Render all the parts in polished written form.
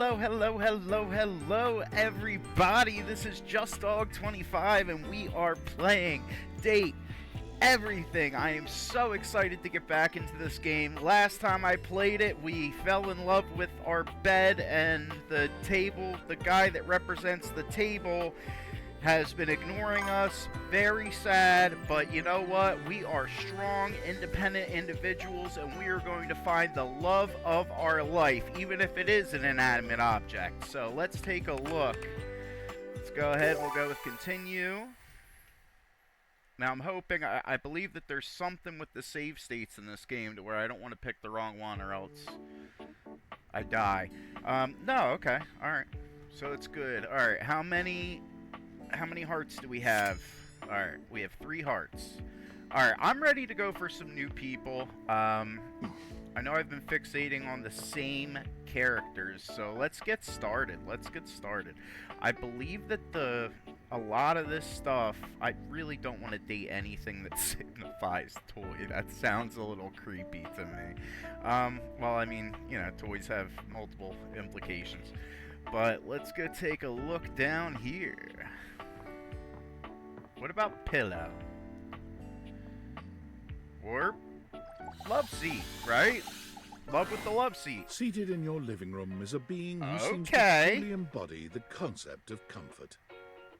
Hello, hello, hello, hello, everybody. This is Just Dog 25, and we are playing Date Everything. I am so excited to get back into this game. Last time I played it, we fell in love with our bed and the table. The guy that represents the table has been ignoring us. Very sad, but you know what? We are strong, independent individuals, and we are going to find the love of our life, even if it is an inanimate object. So let's take a look. Let's go ahead. We'll go with continue. Now I'm hoping, I believe that there's something with the save states in this game to where I don't want to pick the wrong one or else I die. No, okay. Alright. So it's good. Alright, how many hearts do we have? Alright, we have 3 hearts. Alright, I'm ready to go for some new people. I know I've been fixating on the same characters, so let's get started. I believe that a lot of this stuff, I really don't want to date anything that signifies toy. That sounds a little creepy to me. Well, I mean, you know, toys have multiple implications. But let's go take a look down here. What about pillow? Or love seat, right? Love with the love seat. Seated in your living room is a being who seems to truly embody the concept of comfort.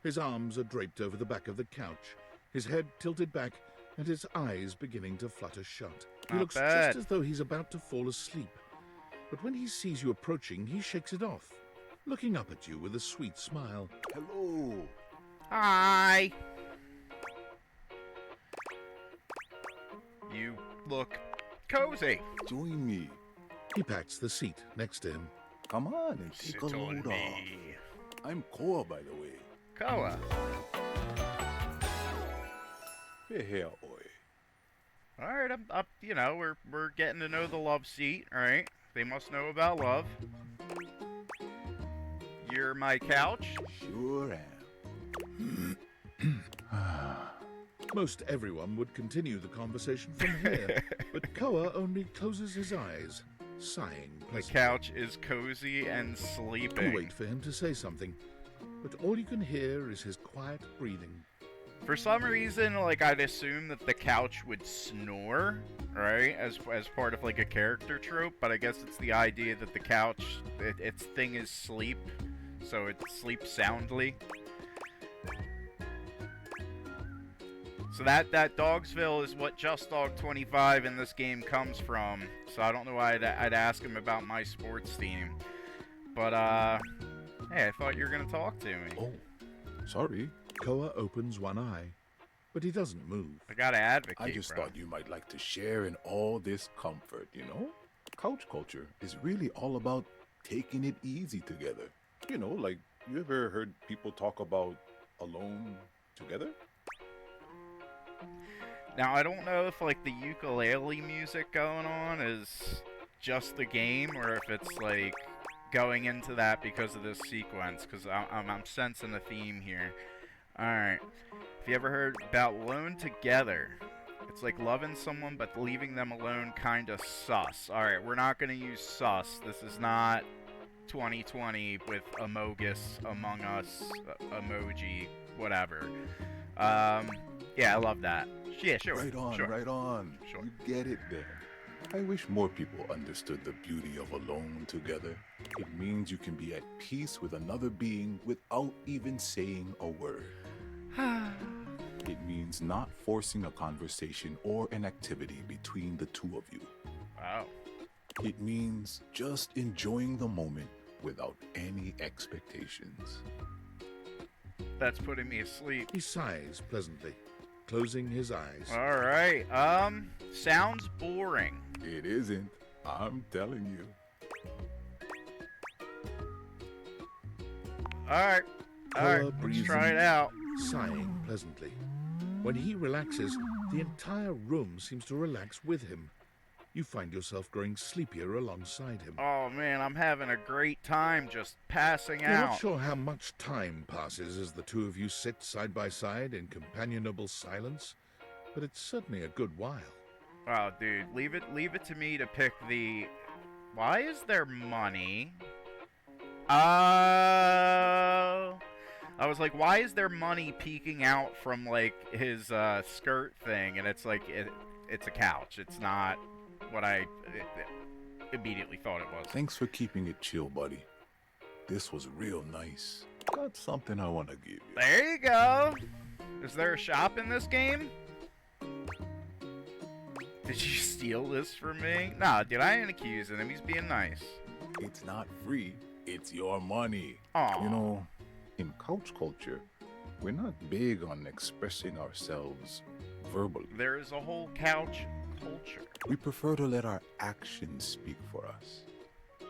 His arms are draped over the back of the couch, his head tilted back, and his eyes beginning to flutter shut. He looks just as though he's about to fall asleep. But when he sees you approaching, he shakes it off, looking up at you with a sweet smile. Hello. Hi. You look cozy. Join me. He pats the seat next to him. Come on and take a load off. I'm Koa, by the way. Koa. Here, oi. All right, I'm up. You know, we're getting to know the love seat. All right, they must know about love. You're my couch. Sure am. Most everyone would continue the conversation from here, but Koa only closes his eyes, sighing pleasantly. The couch is cozy and sleeping. You wait for him to say something, but all you can hear is his quiet breathing. For some reason, like, I'd assume that the couch would snore, right, as part of, like, a character trope, but I guess it's the idea that the couch, its thing is sleep, so it sleeps soundly. So that Dogsville is what Just Dog 25 in this game comes from. So I don't know why I'd ask him about my sports team. But, hey, I thought you were going to talk to me. Oh, sorry. Koa opens one eye, but he doesn't move. I gotta advocate, I just thought you might like to share in all this comfort, you know? Couch culture is really all about taking it easy together. You know, like, you ever heard people talk about alone together? Now, I don't know if, like, the ukulele music going on is just the game, or if it's, like, going into that because of this sequence, because I'm sensing a theme here. Alright. Have you ever heard about alone together? It's like loving someone, but leaving them alone kinda sus. Alright, we're not gonna use sus. This is not 2020 with Amogus, Among Us, emoji, whatever. Yeah, I love that. Yeah, sure. Right on, sure. right on. Sure. You get it there. I wish more people understood the beauty of alone together. It means you can be at peace with another being without even saying a word. It means not forcing a conversation or an activity between the two of you. Wow. It means just enjoying the moment without any expectations. That's putting me asleep. He sighs pleasantly, closing his eyes. Alright, sounds boring. It isn't. I'm telling you. Alright, let's try it out. Sighing pleasantly. When he relaxes, the entire room seems to relax with him. You find yourself growing sleepier alongside him. Oh man, I'm having a great time just passing You're out. not sure how much time passes as the two of you sit side by side in companionable silence, but it's certainly a good while. Oh, dude, leave it to me to pick the... Why is there money? Oh. I was like, why is there money peeking out from, like, his skirt thing? And it's like, it's a couch. It's not what I immediately thought it was. Thanks for keeping it chill, buddy. This was real nice. Got something I want to give you. There you go. Is there a shop in this game? Did you steal this from me? Nah, dude, I ain't accusing him. He's being nice. It's not free. It's your money. Aw. You know, in couch culture, we're not big on expressing ourselves verbally. There is a whole couch culture. We prefer to let our actions speak for us.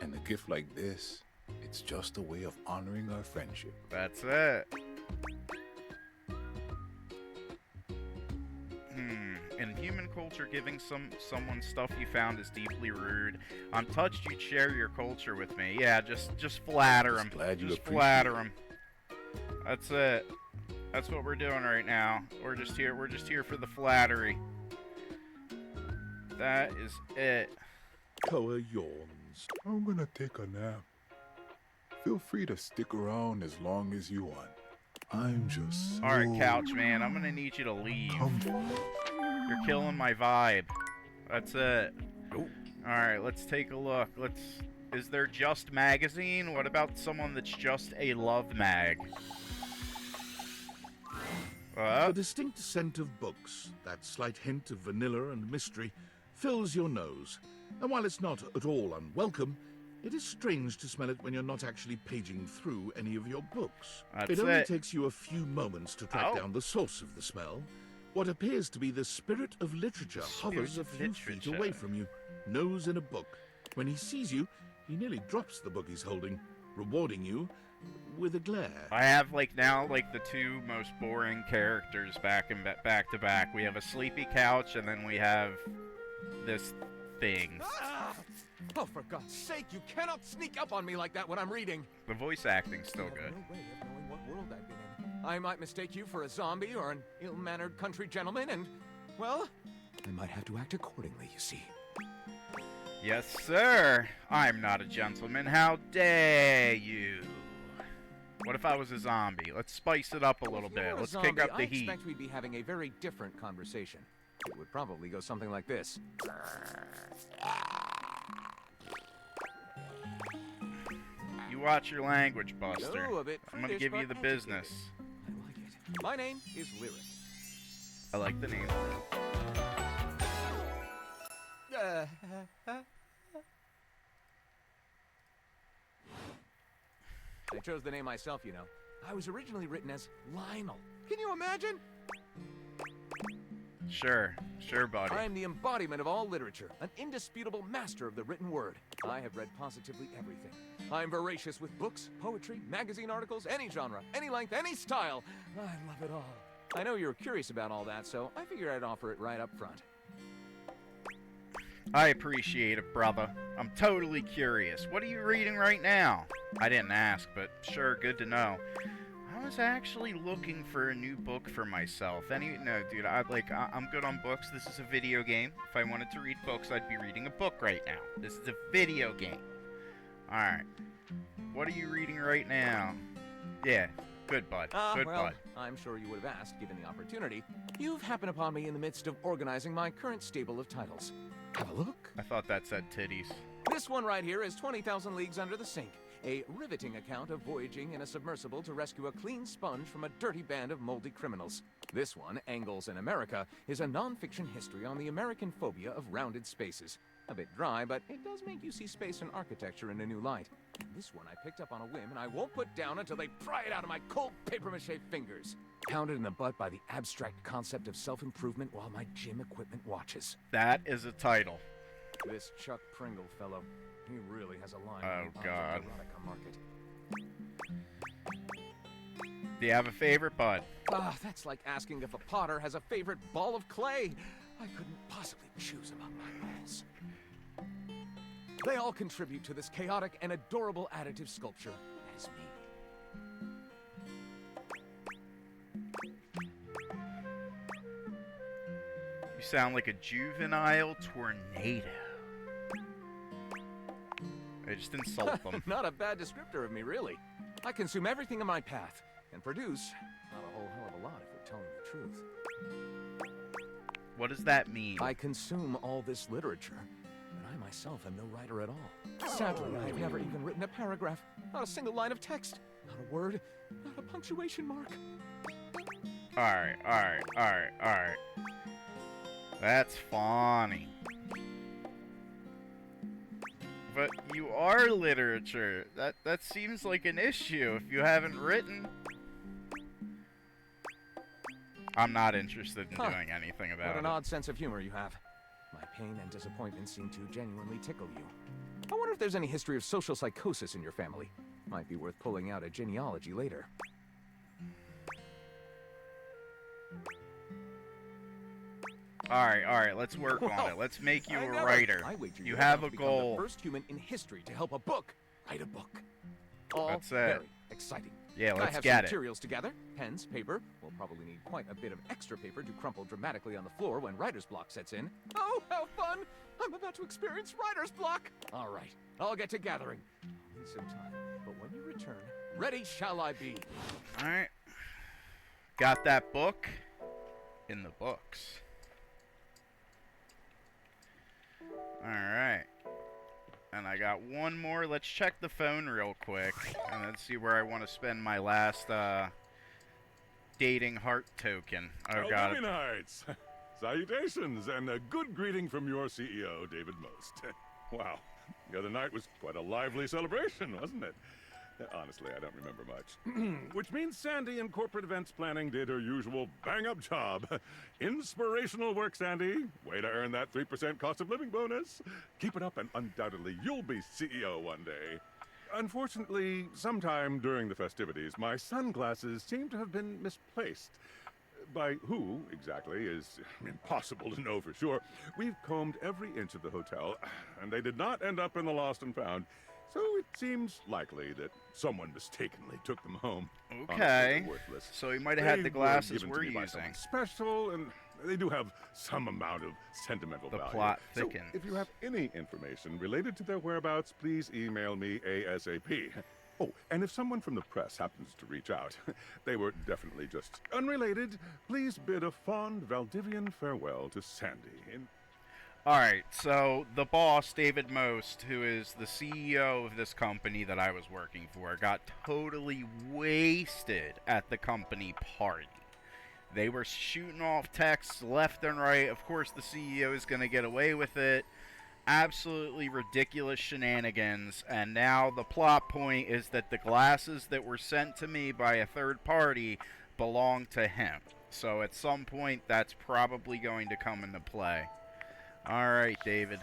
And a gift like this, it's just a way of honoring our friendship. That's it. In human culture, giving someone stuff you found is deeply rude. I'm touched you'd share your culture with me. Yeah, just flatter him. Just flatter him. That's it. That's what we're doing right now. We're just here for the flattery. That is it. Koa yawns. I'm gonna take a nap. Feel free to stick around as long as you want. I'm just Alright, couch man, I'm gonna need you to leave. You're killing my vibe. That's it. Alright, let's take a look. Is there just magazine? What about someone that's just a love mag? The distinct scent of books, that slight hint of vanilla and mystery, fills your nose. And while it's not at all unwelcome, it is strange to smell it when you're not actually paging through any of your books. That's it only takes you a few moments to track Oh. down the source of the smell. What appears to be the spirit of literature hovers a few feet away from you, nose in a book. When he sees you, he nearly drops the book he's holding, rewarding you with a glare. I have now the two most boring characters back to back. We have a sleepy couch, and then we have this thing. Ah! Oh, for God's sake, you cannot sneak up on me like that when I'm reading. The voice acting's still I have good. no way of knowing what world I've been in. I might mistake you for a zombie or an ill-mannered country gentleman, and, well, I might have to act accordingly, you see. Yes, sir. I'm not a gentleman. How dare you? What if I was a zombie? Let's spice it up a little If you bit. were a Let's zombie, kick up the I heat. expect we'd be having a very different conversation. It would probably go something like this. You watch your language, Buster. Oh, a bit I'm gonna prudish, give you but the business. I like it. My name is Lyric. I like the name. I chose the name myself, you know. I was originally written as Lionel. Can you imagine? Sure, buddy. I am the embodiment of all literature, an indisputable master of the written word. I have read positively everything. I am voracious with books, poetry, magazine articles, any genre, any length, any style. I love it all. I know you're curious about all that, so I figured I'd offer it right up front. I appreciate it, brother. I'm totally curious. What are you reading right now? I didn't ask, but sure, good to know. I was actually looking for a new book for myself. No, dude, I'm good on books. This is a video game. If I wanted to read books, I'd be reading a book right now. This is a video game. Alright. What are you reading right now? Yeah, good, bud. Good, well, bud. I'm sure you would have asked, given the opportunity. You've happened upon me in the midst of organizing my current stable of titles. Have a look. I thought that said titties. This one right here is 20,000 Leagues Under the Sink, a riveting account of voyaging in a submersible to rescue a clean sponge from a dirty band of moldy criminals. This one, Angles in America, is a non-fiction history on the American phobia of rounded spaces. A bit dry, but it does make you see space and architecture in a new light. And this one I picked up on a whim, and I won't put down until they pry it out of my cold papier-mâché fingers. Pounded in the butt by the abstract concept of self-improvement while my gym equipment watches. That is a title. This Chuck Pringle fellow, he really has a line Oh, on the God. erotica market. Do you have a favorite, bud? Ah, that's like asking if a potter has a favorite ball of clay. I couldn't possibly choose among my balls. They all contribute to this chaotic and adorable additive sculpture. That is me. You sound like a juvenile tornado. Just insult them. Not a bad descriptor of me, really. I consume everything in my path, and produce not a whole hell of a lot if we're telling the truth. What does that mean? I consume all this literature, and I myself am no writer at all. Sadly, I've never even written a paragraph, not a single line of text, not a word, not a punctuation mark. Alright. That's funny. But you are literature. That seems like an issue if you haven't written. I'm not interested in doing anything about it. What an odd sense of humor you have. My pain and disappointment seem to genuinely tickle you. I wonder if there's any history of social psychosis in your family. Might be worth pulling out a genealogy later. Alright, let's work on it. Let's make you a writer. You have a goal. The first human in history to help a book write a book. All That's it. very exciting. Yeah, let's I have get some it. materials together. Pens, paper. We'll probably need quite a bit of extra paper to crumple dramatically on the floor when writer's block sets in. Oh, how fun! I'm about to experience writer's block! All right, I'll get to gathering. I'll need some time, but when you return, ready shall I be. Alright. Got that book in the books. Alright. And I got one more. Let's check the phone real quick. And then see where I want to spend my last, dating heart token. Oh, God. Albion Heights. Salutations, and a good greeting from your CEO, David Most. Wow, the other night was quite a lively celebration, wasn't it? Honestly, I don't remember much. Which means Sandy in corporate events planning did her usual bang-up job. Inspirational work, Sandy. Way to earn that 3% cost of living bonus. Keep it up and undoubtedly you'll be CEO one day. Unfortunately, sometime during the festivities, my sunglasses seem to have been misplaced. By who, exactly, is impossible to know for sure. We've combed every inch of the hotel, and they did not end up in the lost and found. So it seems likely that someone mistakenly took them home. Okay. Honestly, worthless. So he might have had the glasses given we're to me by using. someone special, and they do have some amount of sentimental The value. plot So thickens. if you have any information related to their whereabouts, please email me ASAP. Oh, and if someone from the press happens to reach out, they were definitely just unrelated, please bid a fond Valdivian farewell to Sandy. Alright, so the boss, David Most, who is the CEO of this company that I was working for, got totally wasted at the company party. They were shooting off texts left and right. Of course, the CEO is going to get away with it. Absolutely ridiculous shenanigans. And now the plot point is that the glasses that were sent to me by a third party belong to him. So at some point, that's probably going to come into play. Alright, David.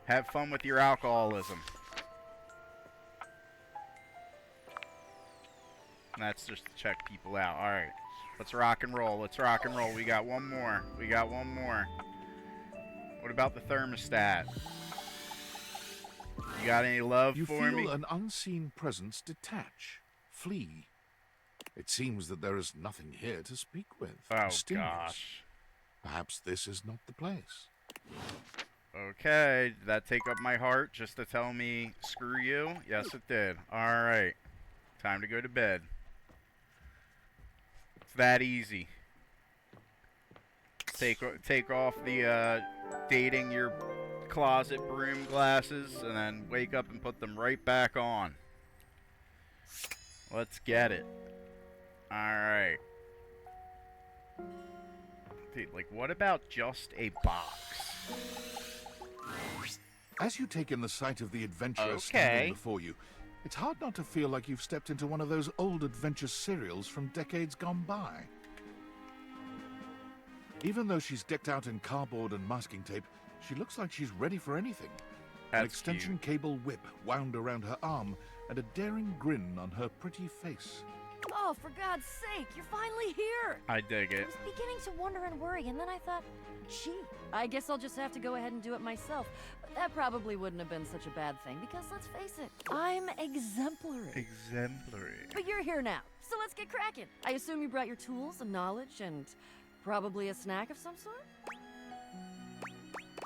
Have fun with your alcoholism. That's just to check people out. Alright. Let's rock and roll. Let's rock and roll. We got one more. We got one more. What about the thermostat? You got any love You for me? feel an unseen presence detach, flee. It seems that there is nothing here to speak with. Oh, Mysterious. gosh. Perhaps this is not the place. Okay. Did that take up my heart just to tell me, screw you? Yes, it did. Alright. Time to go to bed. It's that easy. Take off the dating your closet broom glasses and then wake up and put them right back on. Let's get it. Alright. Dude, like, what about just a box? As you take in the sight of the adventure Okay. standing before you, it's hard not to feel like you've stepped into one of those old adventure serials from decades gone by. Even though she's decked out in cardboard and masking tape, she looks like she's ready for anything. An That's extension cable whip wound around her arm and a daring grin on her pretty face. Oh, for God's sake, you're finally here! I dig I it. was beginning to wonder and worry, and then I thought, gee, I guess I'll just have to go ahead and do it myself. But that probably wouldn't have been such a bad thing, because let's face it, I'm exemplary. Exemplary. But you're here now, so let's get cracking. I assume you brought your tools and knowledge and probably a snack of some sort?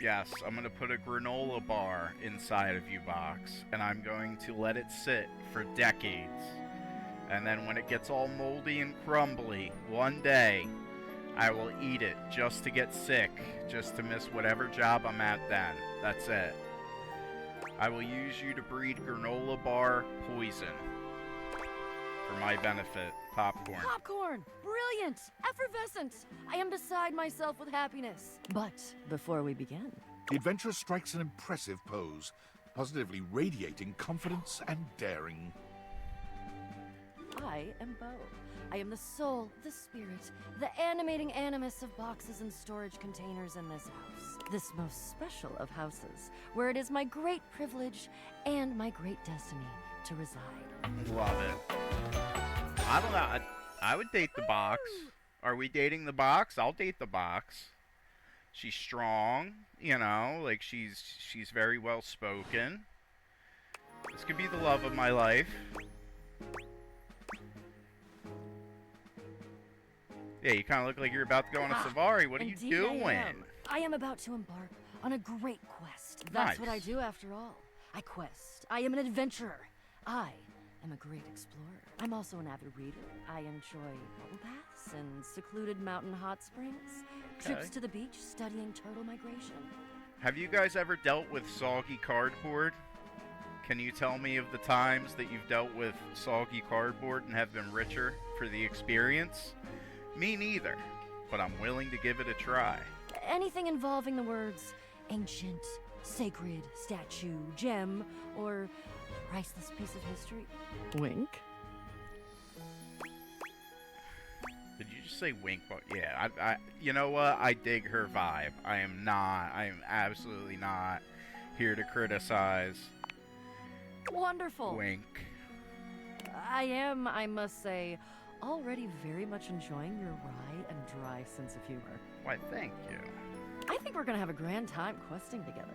Yes, I'm gonna put a granola bar inside of you, Box, and I'm going to let it sit for decades. And then when it gets all moldy and crumbly, one day, I will eat it just to get sick, just to miss whatever job I'm at then. That's it. I will use you to breed granola bar poison. For my benefit. Popcorn. Popcorn! Brilliant! Effervescent! I am beside myself with happiness. But before we begin... The adventurer strikes an impressive pose, positively radiating confidence and daring. I am Bo. I am the soul, the spirit, the animating animus of boxes and storage containers in this house. This most special of houses, where it is my great privilege and my great destiny to reside. Love it. I don't know. I would date the Box. Are we dating the Box? I'll date the Box. She's strong, you know, like she's very well spoken. This could be the love of my life. Yeah, you kind of look like you're about to go on a safari. What are you doing? I am about to embark on a great quest. That's what I do after all. I quest. I am an adventurer. I am a great explorer. I'm also an avid reader. I enjoy bubble baths and secluded mountain hot springs. Trips to the beach studying turtle migration. Have you guys ever dealt with soggy cardboard? Can you tell me of the times that you've dealt with soggy cardboard and have been richer for the experience? Me neither, but I'm willing to give it a try. Anything involving the words ancient, sacred, statue, gem, or priceless piece of history. Wink. Did you just say wink? Yeah, I you know what? I dig her vibe. I am absolutely not here to criticize. Wonderful. Wink. I am, I must say, already very much enjoying your wry and dry sense of humor. Why, thank you. I think we're gonna have a grand time questing together.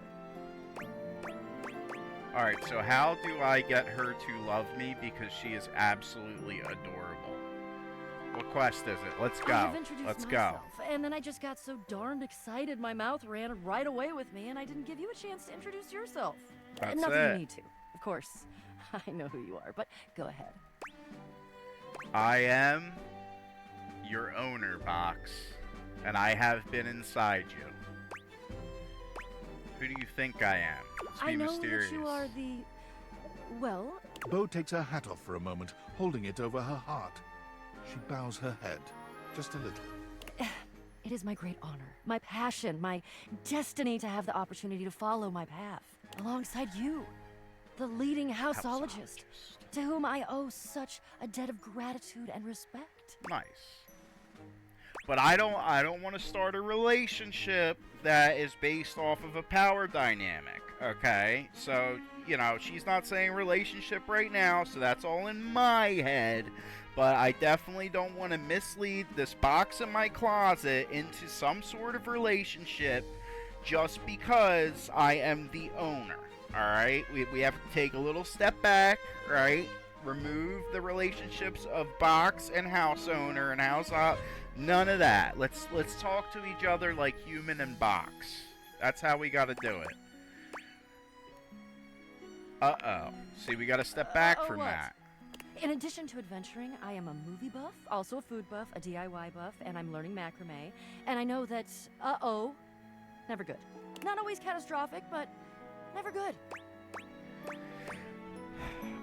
Alright, so how do I get her to love me? Because she is absolutely adorable. What quest is it? Let's go. I've introduced Let's myself, go. And then I just got so darned excited my mouth ran right away with me, and I didn't give you a chance to introduce yourself. That's Nothing it. you need to. Of course, I know who you are, but go ahead. I am your owner, Box, and I have been inside you. Who do you think I am? Let's be I know mysterious. that you are the... Well... Bo takes her hat off for a moment, holding it over her heart. She bows her head, just a little. It is my great honor, my passion, my destiny to have the opportunity to follow my path, alongside you, the leading houseologist, to whom I owe such a debt of gratitude and respect. Nice. But I don't want to start a relationship that is based off of a power dynamic, okay? So, you know, she's not saying relationship right now, so that's all in my head. But I definitely don't want to mislead this box in my closet into some sort of relationship just because I am the owner, alright? We have to take a little step back, right? Remove the relationships of box and house owner and house... None of that. Let's talk to each other like human and box. That's how we gotta do it. Uh-oh. See, we gotta step back from that. In addition to adventuring, I am a movie buff, also a food buff, a DIY buff, and I'm learning macrame. And I know that, never good. Not always catastrophic, but never good.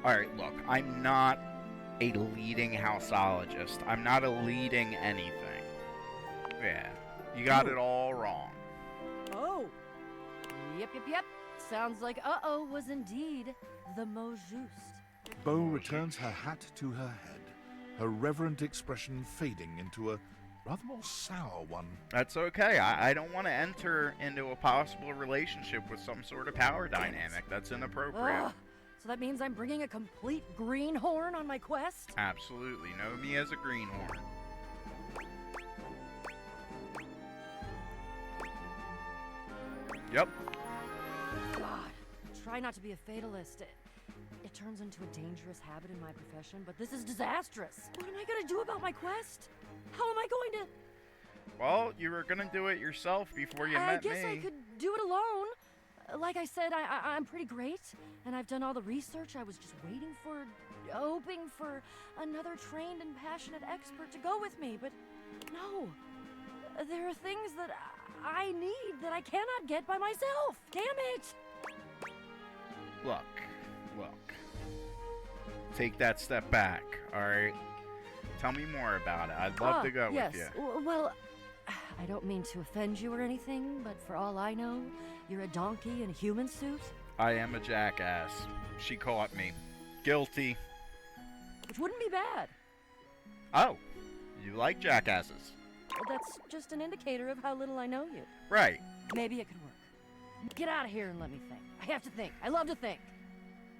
Alright, look, I'm not a leading houseologist. I'm not a leading anything. Yeah, you got it all wrong. Oh. Yep. Sounds like was indeed the mot juste. Bo returns her hat to her head, her reverent expression fading into a rather more sour one. That's okay. I don't want to enter into a possible relationship with some sort of power dynamic. That's inappropriate. So that means I'm bringing a complete greenhorn on my quest? Absolutely. Know me as a greenhorn. Yep. God, try not to be a fatalist. It turns into a dangerous habit in my profession, but this is disastrous. What am I going to do about my quest? How am I going to... Well, you were gonna do it yourself before you met me. I guess I could do it alone. Like I said, I'm pretty great, and I've done all the research. I was just hoping for another trained and passionate expert to go with me, but no. There are things that I need that I cannot get by myself. Damn it! Look. Take that step back, alright? Tell me more about it. I'd love to go with you. Well, I don't mean to offend you or anything, but for all I know, you're a donkey in a human suit. I am a jackass. She caught me. Guilty. Which wouldn't be bad. Oh, you like jackasses? That's just an indicator of how little I know you. Right. Maybe it could work. Get out of here and let me think. I have to think. I love to think.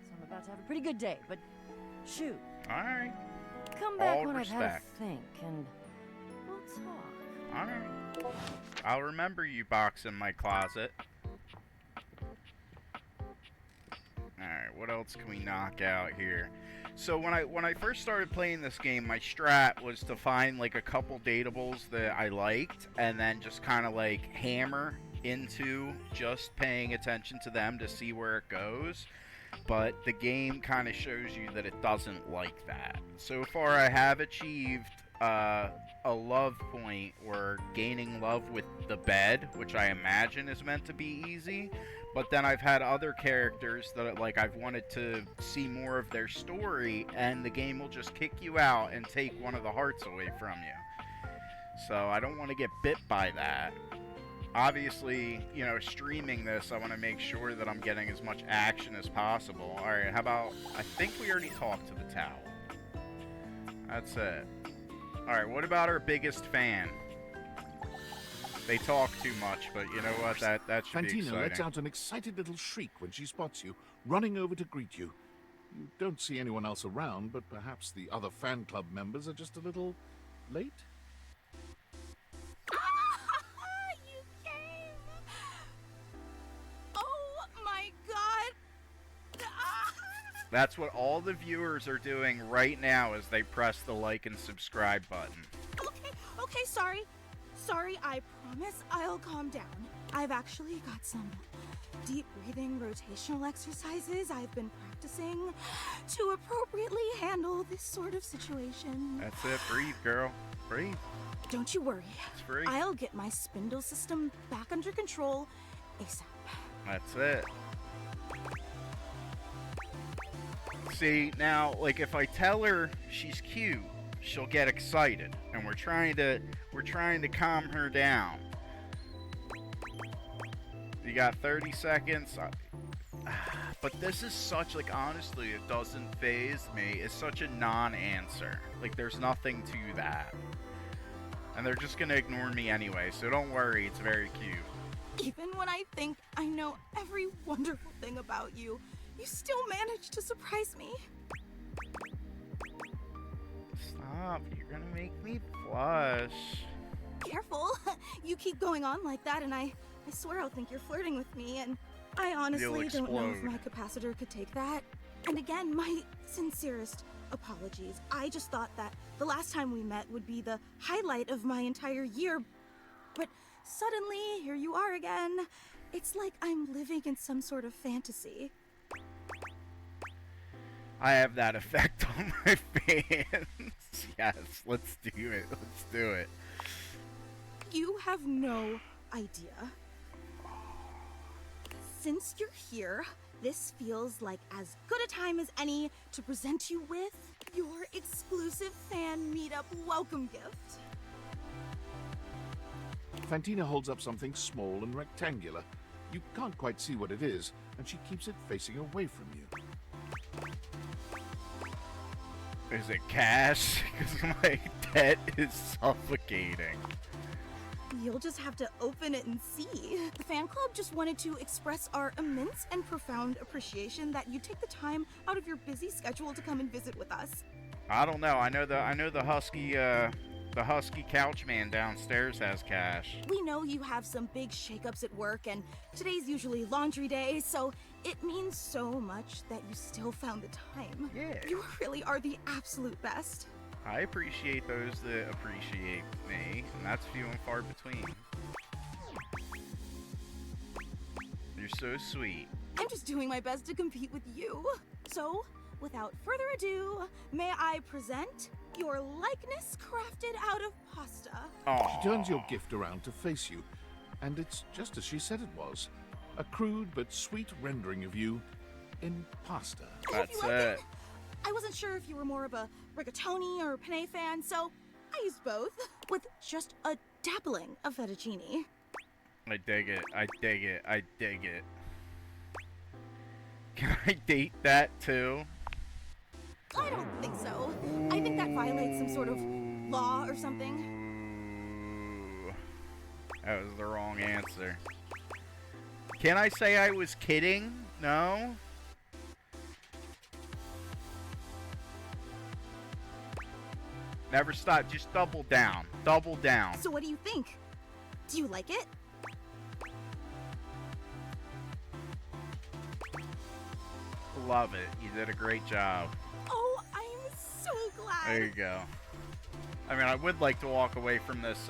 So I'm about to have a pretty good day, but shoot. Alright. Come back All when respect. I've had a think, and we'll talk. Alright. I'll remember you box in my closet. Alright, what else can we knock out here? So when I first started playing this game, my strat was to find like a couple datables that I liked and then just kind of like hammer into just paying attention to them to see where it goes. But the game kind of shows you that it doesn't like that. So far I have achieved a love point or gaining love with the bed, which I imagine is meant to be easy. But then I've had other characters that like I've wanted to see more of their story, and the game will just kick you out and take one of the hearts away from you. So I don't want to get bit by that. Obviously, you know, streaming this, I want to make sure that I'm getting as much action as possible. Alright, how about, I think we already talked to the towel. That's it. Alright, what about our biggest fan? They talk too much, but you know what? That should be exciting. Fantina lets out an excited little shriek when she spots you, running over to greet you. You don't see anyone else around, but perhaps the other fan club members are just a little late? You came! Oh my god! That's what all the viewers are doing right now as they press the like and subscribe button. Okay, sorry. Sorry, I promise I'll calm down. I've actually got some deep breathing rotational exercises I've been practicing to appropriately handle this sort of situation. That's it. Breathe, girl. Breathe. Don't you worry. It's free. I'll get my spindle system back under control ASAP. That's it. See, now, like, if I tell her she's cute, she'll get excited, and we're trying to calm her down. You got 30 seconds. But this is such, like, honestly, it doesn't faze me. It's such a non-answer. Like, there's nothing to that. And they're just gonna ignore me anyway, so don't worry, it's very cute. Even when I think I know every wonderful thing about you, you still manage to surprise me. Stop, you're gonna make me blush. Careful. You keep going on like that, and I swear I'll think you're flirting with me, and I honestly don't know if my capacitor could take that. And again, my sincerest apologies. I just thought that the last time we met would be the highlight of my entire year, but suddenly, here you are again. It's like I'm living in some sort of fantasy. I have that effect on my fans. Yes, let's do it. Let's do it. You have no idea. Since you're here, this feels like as good a time as any to present you with your exclusive fan meetup welcome gift. Fantina holds up something small and rectangular. You can't quite see what it is, and she keeps it facing away from you. Is it cash? Because my debt is suffocating. You'll just have to open it and see. The fan club just wanted to express our immense and profound appreciation that you take the time out of your busy schedule to come and visit with us. I don't know. I know the husky couch man downstairs has cash. We know you have some big shakeups at work, and today's usually laundry day, so it means so much that you still found the time. Yeah. You really are the absolute best. I appreciate those that appreciate me, and that's few and far between. You're so sweet. I'm just doing my best to compete with you. So, without further ado, may I present your likeness crafted out of pasta. Aww. She turns your gift around to face you, and it's just as she said it was. A crude but sweet rendering of you in pasta. That's like it. I wasn't sure if you were more of a rigatoni or penne fan, so I used both, with just a dabbling of fettuccine. I dig it. I dig it. I dig it. Can I date that too? I don't think so. I think that violates some sort of law or something. Ooh. That was the wrong answer. Can I say I was kidding? No? Never stop. Just double down. Double down. So what do you think? Do you like it? Love it. You did a great job. Oh, I'm so glad. There you go. I mean, I would like to walk away from this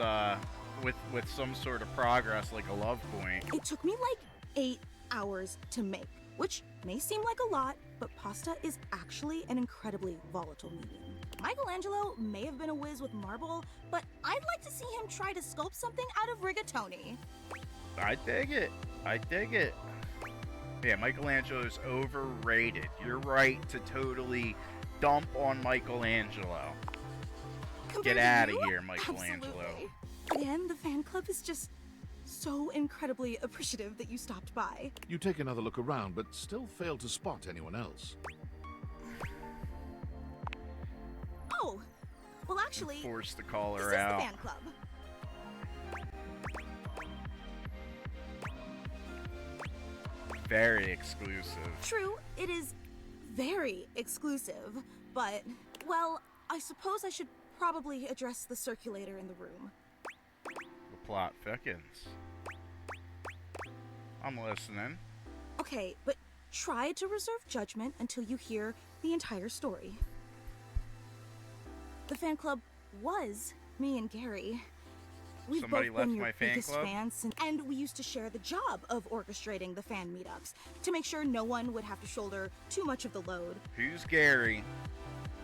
with some sort of progress, like a love point. It took me like 8 hours to make, which may seem like a lot, but pasta is actually an incredibly volatile medium. Michelangelo may have been a whiz with marble, but I'd like to see him try to sculpt something out of rigatoni. I dig it. I dig it. Yeah, Michelangelo's overrated. You're right to totally dump on Michelangelo. Compared Get to out of you? here, Michelangelo. Absolutely. Again, the fan club is just so incredibly appreciative that you stopped by. You take another look around, but still fail to spot anyone else. Oh, well actually, Forced to call this her is out. the fan club. Very exclusive. True, it is very exclusive, but, well, I suppose I should probably address the circulator in the room. The plot thickens. I'm listening. Okay, but try to reserve judgment until you hear the entire story. The fan club was me and Gary. We've Somebody both been left your my fan biggest club? fans, and we used to share the job of orchestrating the fan meetups to make sure no one would have to shoulder too much of the load. Who's Gary?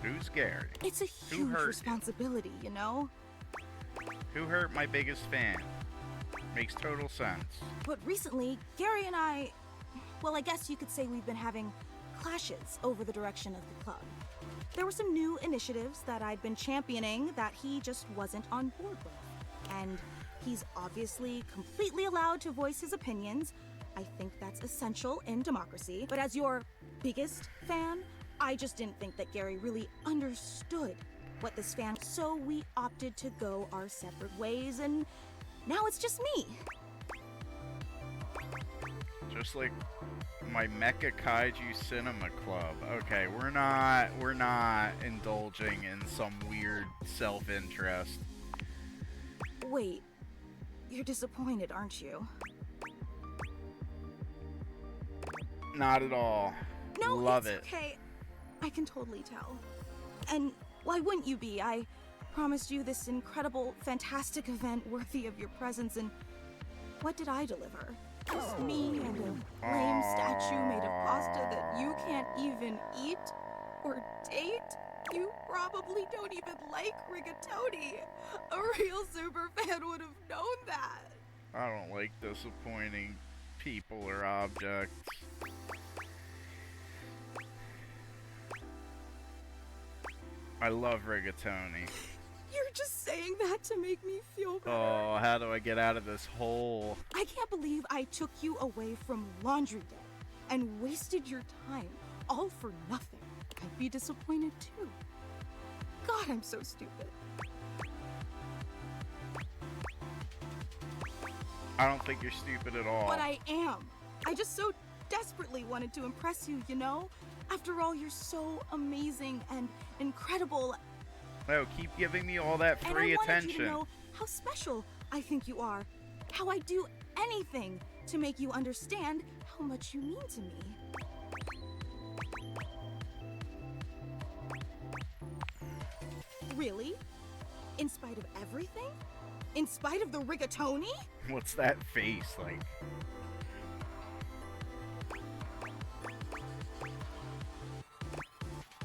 Who's Gary? It's a Who huge hurt you? responsibility, you know? Who hurt my biggest fan? Makes total sense. But recently, Gary and I, well, I guess you could say we've been having clashes over the direction of the club. There were some new initiatives that I'd been championing that he just wasn't on board with. And he's obviously completely allowed to voice his opinions. I think that's essential in democracy. But as your biggest fan, I just didn't think that Gary really understood what this fan, so we opted to go our separate ways, and now it's just me. Just like my Mecha Kaiju Cinema Club. Okay, we're not indulging in some weird self-interest. Wait, you're disappointed, aren't you? Not at all. No, Love it's it. okay. I can totally tell. And why wouldn't you be? I promised you this incredible, fantastic event worthy of your presence, and what did I deliver? Just me and a lame statue made of pasta that you can't even eat or date? You probably don't even like rigatoni. A real super fan would have known that. I don't like disappointing people or objects. I love rigatoni. You're just saying that to make me feel better. Oh, how do I get out of this hole? I can't believe I took you away from laundry day and wasted your time, all for nothing. I'd be disappointed too. God, I'm so stupid. I don't think you're stupid at all. But I am. I just so desperately wanted to impress you, you know? After all, you're so amazing and incredible. No, keep giving me all that free and I wanted attention. you to know how special I think you are. How I'd do anything to make you understand how much you mean to me. Really? In spite of everything? In spite of the rigatoni? What's that face like?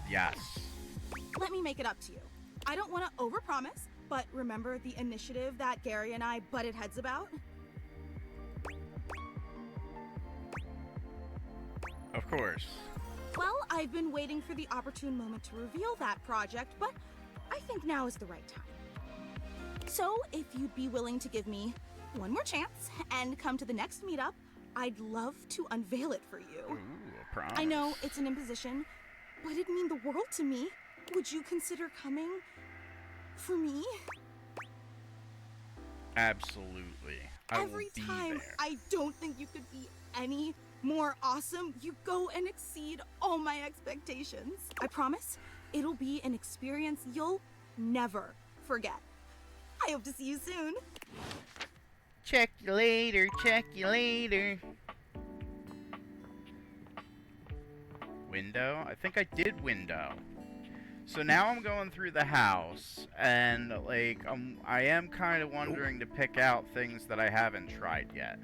Yes. Let me make it up to you. I don't want to overpromise, but remember the initiative that Gary and I butted heads about? Of course. Well, I've been waiting for the opportune moment to reveal that project, but I think now is the right time. So, if you'd be willing to give me one more chance and come to the next meetup, I'd love to unveil it for you. Ooh, a promise. I know it's an imposition, but it'd mean the world to me. Would you consider coming for me? Absolutely. I Every will be time there. I don't think you could be any more awesome, you go and exceed all my expectations. I promise it'll be an experience you'll never forget. I hope to see you soon. Check you later, check you later. Window? I think I did window. So now I'm going through the house, and like I am kind of wondering to pick out things that I haven't tried yet.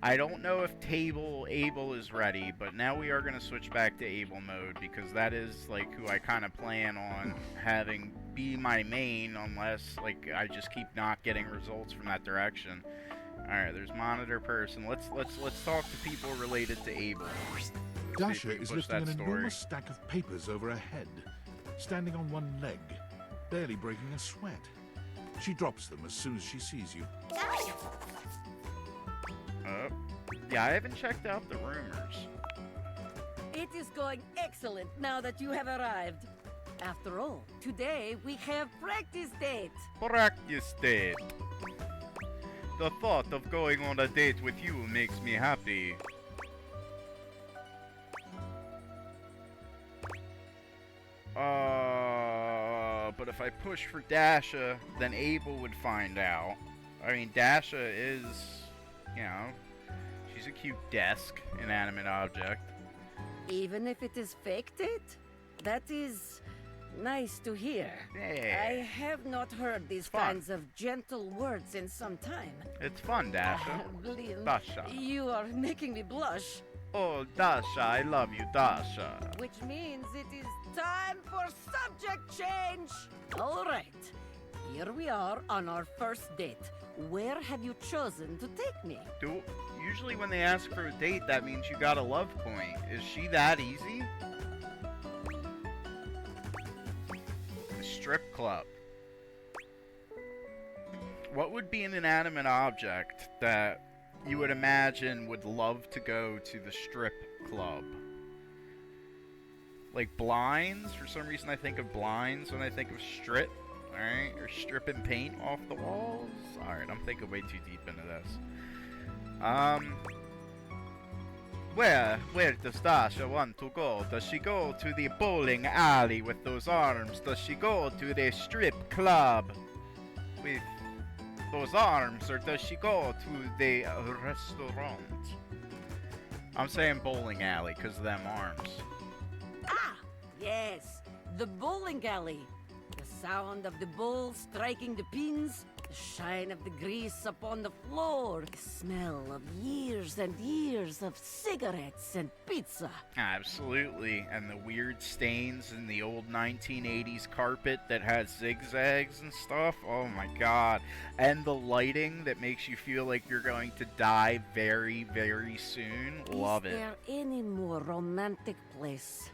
I don't know if Abel is ready, but now we are going to switch back to Abel mode because that is like who I kind of plan on having be my main, unless like I just keep not getting results from that direction. All right, there's monitor person. Let's talk to people related to Abel. Dasha is lifting an enormous stack of papers over her head, standing on one leg, barely breaking a sweat. She drops them as soon as she sees you. Yeah, I haven't checked out the rumors. It is going excellent now that you have arrived. After all, today we have practice date. Practice date. The thought of going on a date with you makes me happy. But if I push for Dasha, then Abel would find out. I mean, Dasha is, you know, she's a cute desk, inanimate object. Even if it is fake date? That is nice to hear. Yeah. I have not heard these kinds of gentle words in some time. It's fun, Dasha. Dasha. You are making me blush. Oh, Dasha, I love you, Dasha. Which means it is time for subject change. All right. Here we are on our first date. Where have you chosen to take me? Usually when they ask for a date, that means you got a love point. Is she that easy? A strip club. What would be an inanimate object that you would imagine would love to go to the strip club? Like blinds? For some reason I think of blinds when I think of strip. Alright, or stripping paint off the walls. Alright, I'm thinking way too deep into this. Where does Dasha want to go? Does she go to the bowling alley with those arms? Does she go to the strip club with those arms? Or does she go to the restaurant? I'm saying bowling alley because of them arms. Ah, yes, the bowling alley. The sound of the ball striking the pins, the shine of the grease upon the floor, the smell of years and years of cigarettes and pizza. Absolutely, and the weird stains in the old 1980s carpet that has zigzags and stuff. Oh my god. And the lighting that makes you feel like you're going to die very, very soon. Love it. Is there any more romantic place?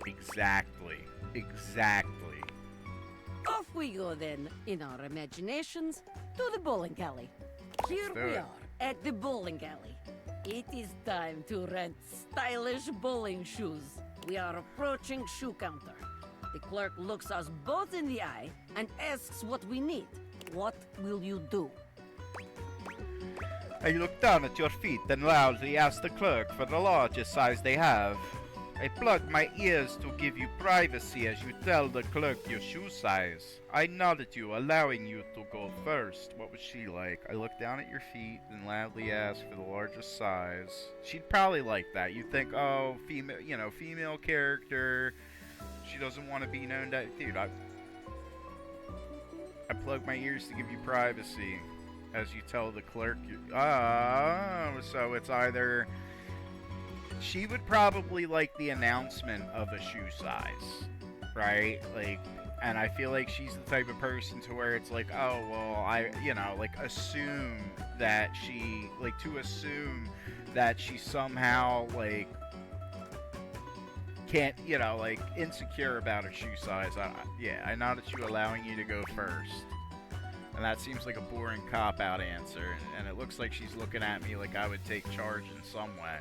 Exactly. Exactly. Off we go then, in our imaginations, to the bowling alley. Here we are, at the bowling alley. It is time to rent stylish bowling shoes. We are approaching shoe counter. The clerk looks us both in the eye and asks what we need. What will you do? I look down at your feet and loudly ask the clerk for the largest size they have. I plug my ears to give you privacy as you tell the clerk your shoe size. I nod at you, allowing you to go first. What was she like? I look down at your feet and loudly ask for the largest size. She'd probably like that. You'd think, oh, female, female character. She doesn't want to be known that. Dude, I plug my ears to give you privacy. As you tell the clerk, so it's either... She would probably like the announcement of a shoe size, right? Like, and I feel like she's the type of person to where it's like, oh, well, assume that assume that she somehow, like, can't, insecure about her shoe size. I noticed you allowing you to go first. And that seems like a boring cop-out answer, and it looks like she's looking at me like I would take charge in some way.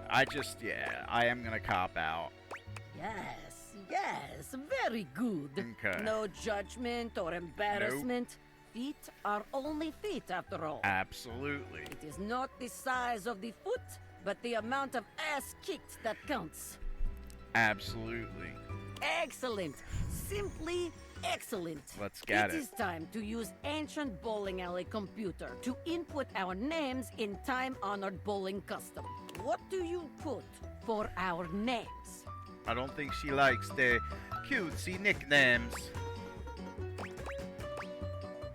I am gonna cop out. Yes, very good. Okay. No judgment or embarrassment. Nope. Feet are only feet after all. Absolutely. It is not the size of the foot, but the amount of ass kicked that counts. Absolutely. Excellent. Simply excellent. Let's get it. It is time to use ancient bowling alley computer to input our names in time-honored bowling custom. What do you put for our names? I don't think she likes the cutesy nicknames.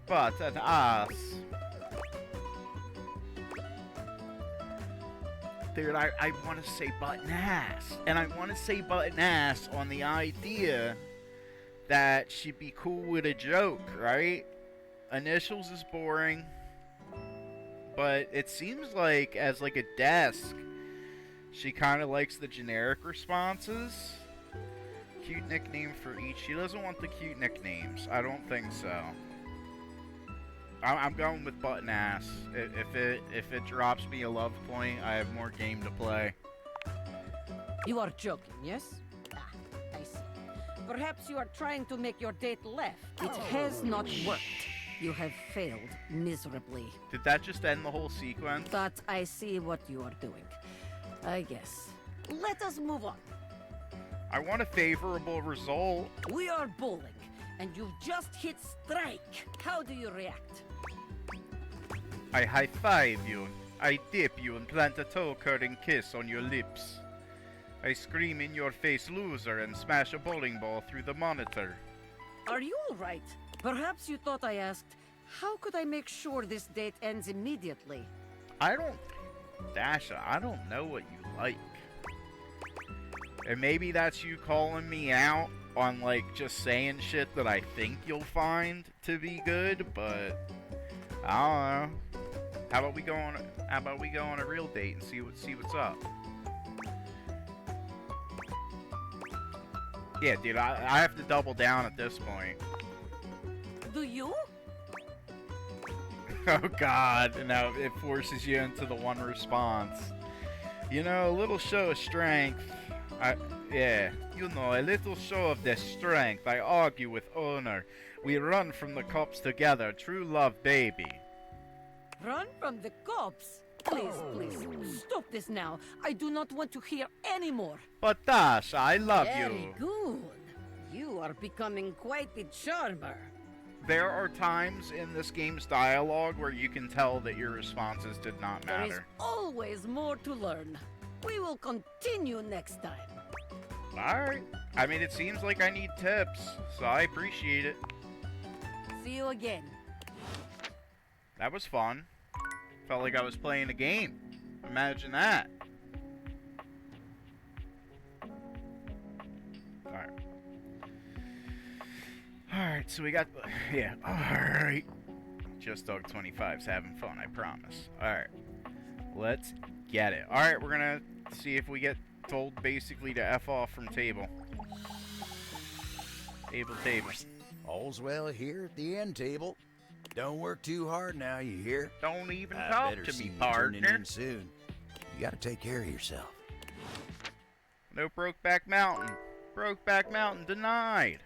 But an ass. Dude, I want to say button ass. And I want to say button ass on the idea that she'd be cool with a joke, right? Initials is boring. But it seems like, as like a desk, she kind of likes the generic responses. Cute nickname for each. She doesn't want the cute nicknames. I don't think so. I'm going with button ass. If it drops me a love point, I have more game to play. You are joking, yes? I see. Perhaps you are trying to make your date laugh. It has not worked. You have failed miserably. Did that just end the whole sequence? But I see what you are doing. I guess. Let us move on. I want a favorable result. We are bowling, and you've just hit strike. How do you react? I high-five you. I dip you and plant a toe-curling kiss on your lips. I scream in your face loser and smash a bowling ball through the monitor. Are you all right? Perhaps you thought I asked, how could I make sure this date ends immediately? Dasha, I don't know what you like. And maybe that's you calling me out on, like, just saying shit that I think you'll find to be good, but I don't know. How about we go on a real date and see what's up? Yeah, dude, I have to double down at this point. Do you? Oh God, now it forces you into the one response. You know, a little show of strength. You know, a little show of their strength. I argue with honor. We run from the cops together. True love, baby. Run from the cops? Please, stop this now. I do not want to hear any more. But Dasha, I love you. Very good. You are becoming quite the charmer. There are times in this game's dialogue where you can tell that your responses did not matter. There is always more to learn. We will continue next time. Alright. I mean, it seems like I need tips, so I appreciate it. See you again. That was fun. Felt like I was playing a game. Imagine that. Alright. Alright, so we got... Yeah, alright. Just Dog 25's having fun, I promise. Alright. Let's get it. Alright, we're gonna see if we get told basically to F off from table. Table. All's well here at the end table. Don't work too hard now, you hear? Don't even I talk better to see me, you partner. turning in soon. You gotta take care of yourself. No Brokeback Mountain. Brokeback Mountain denied.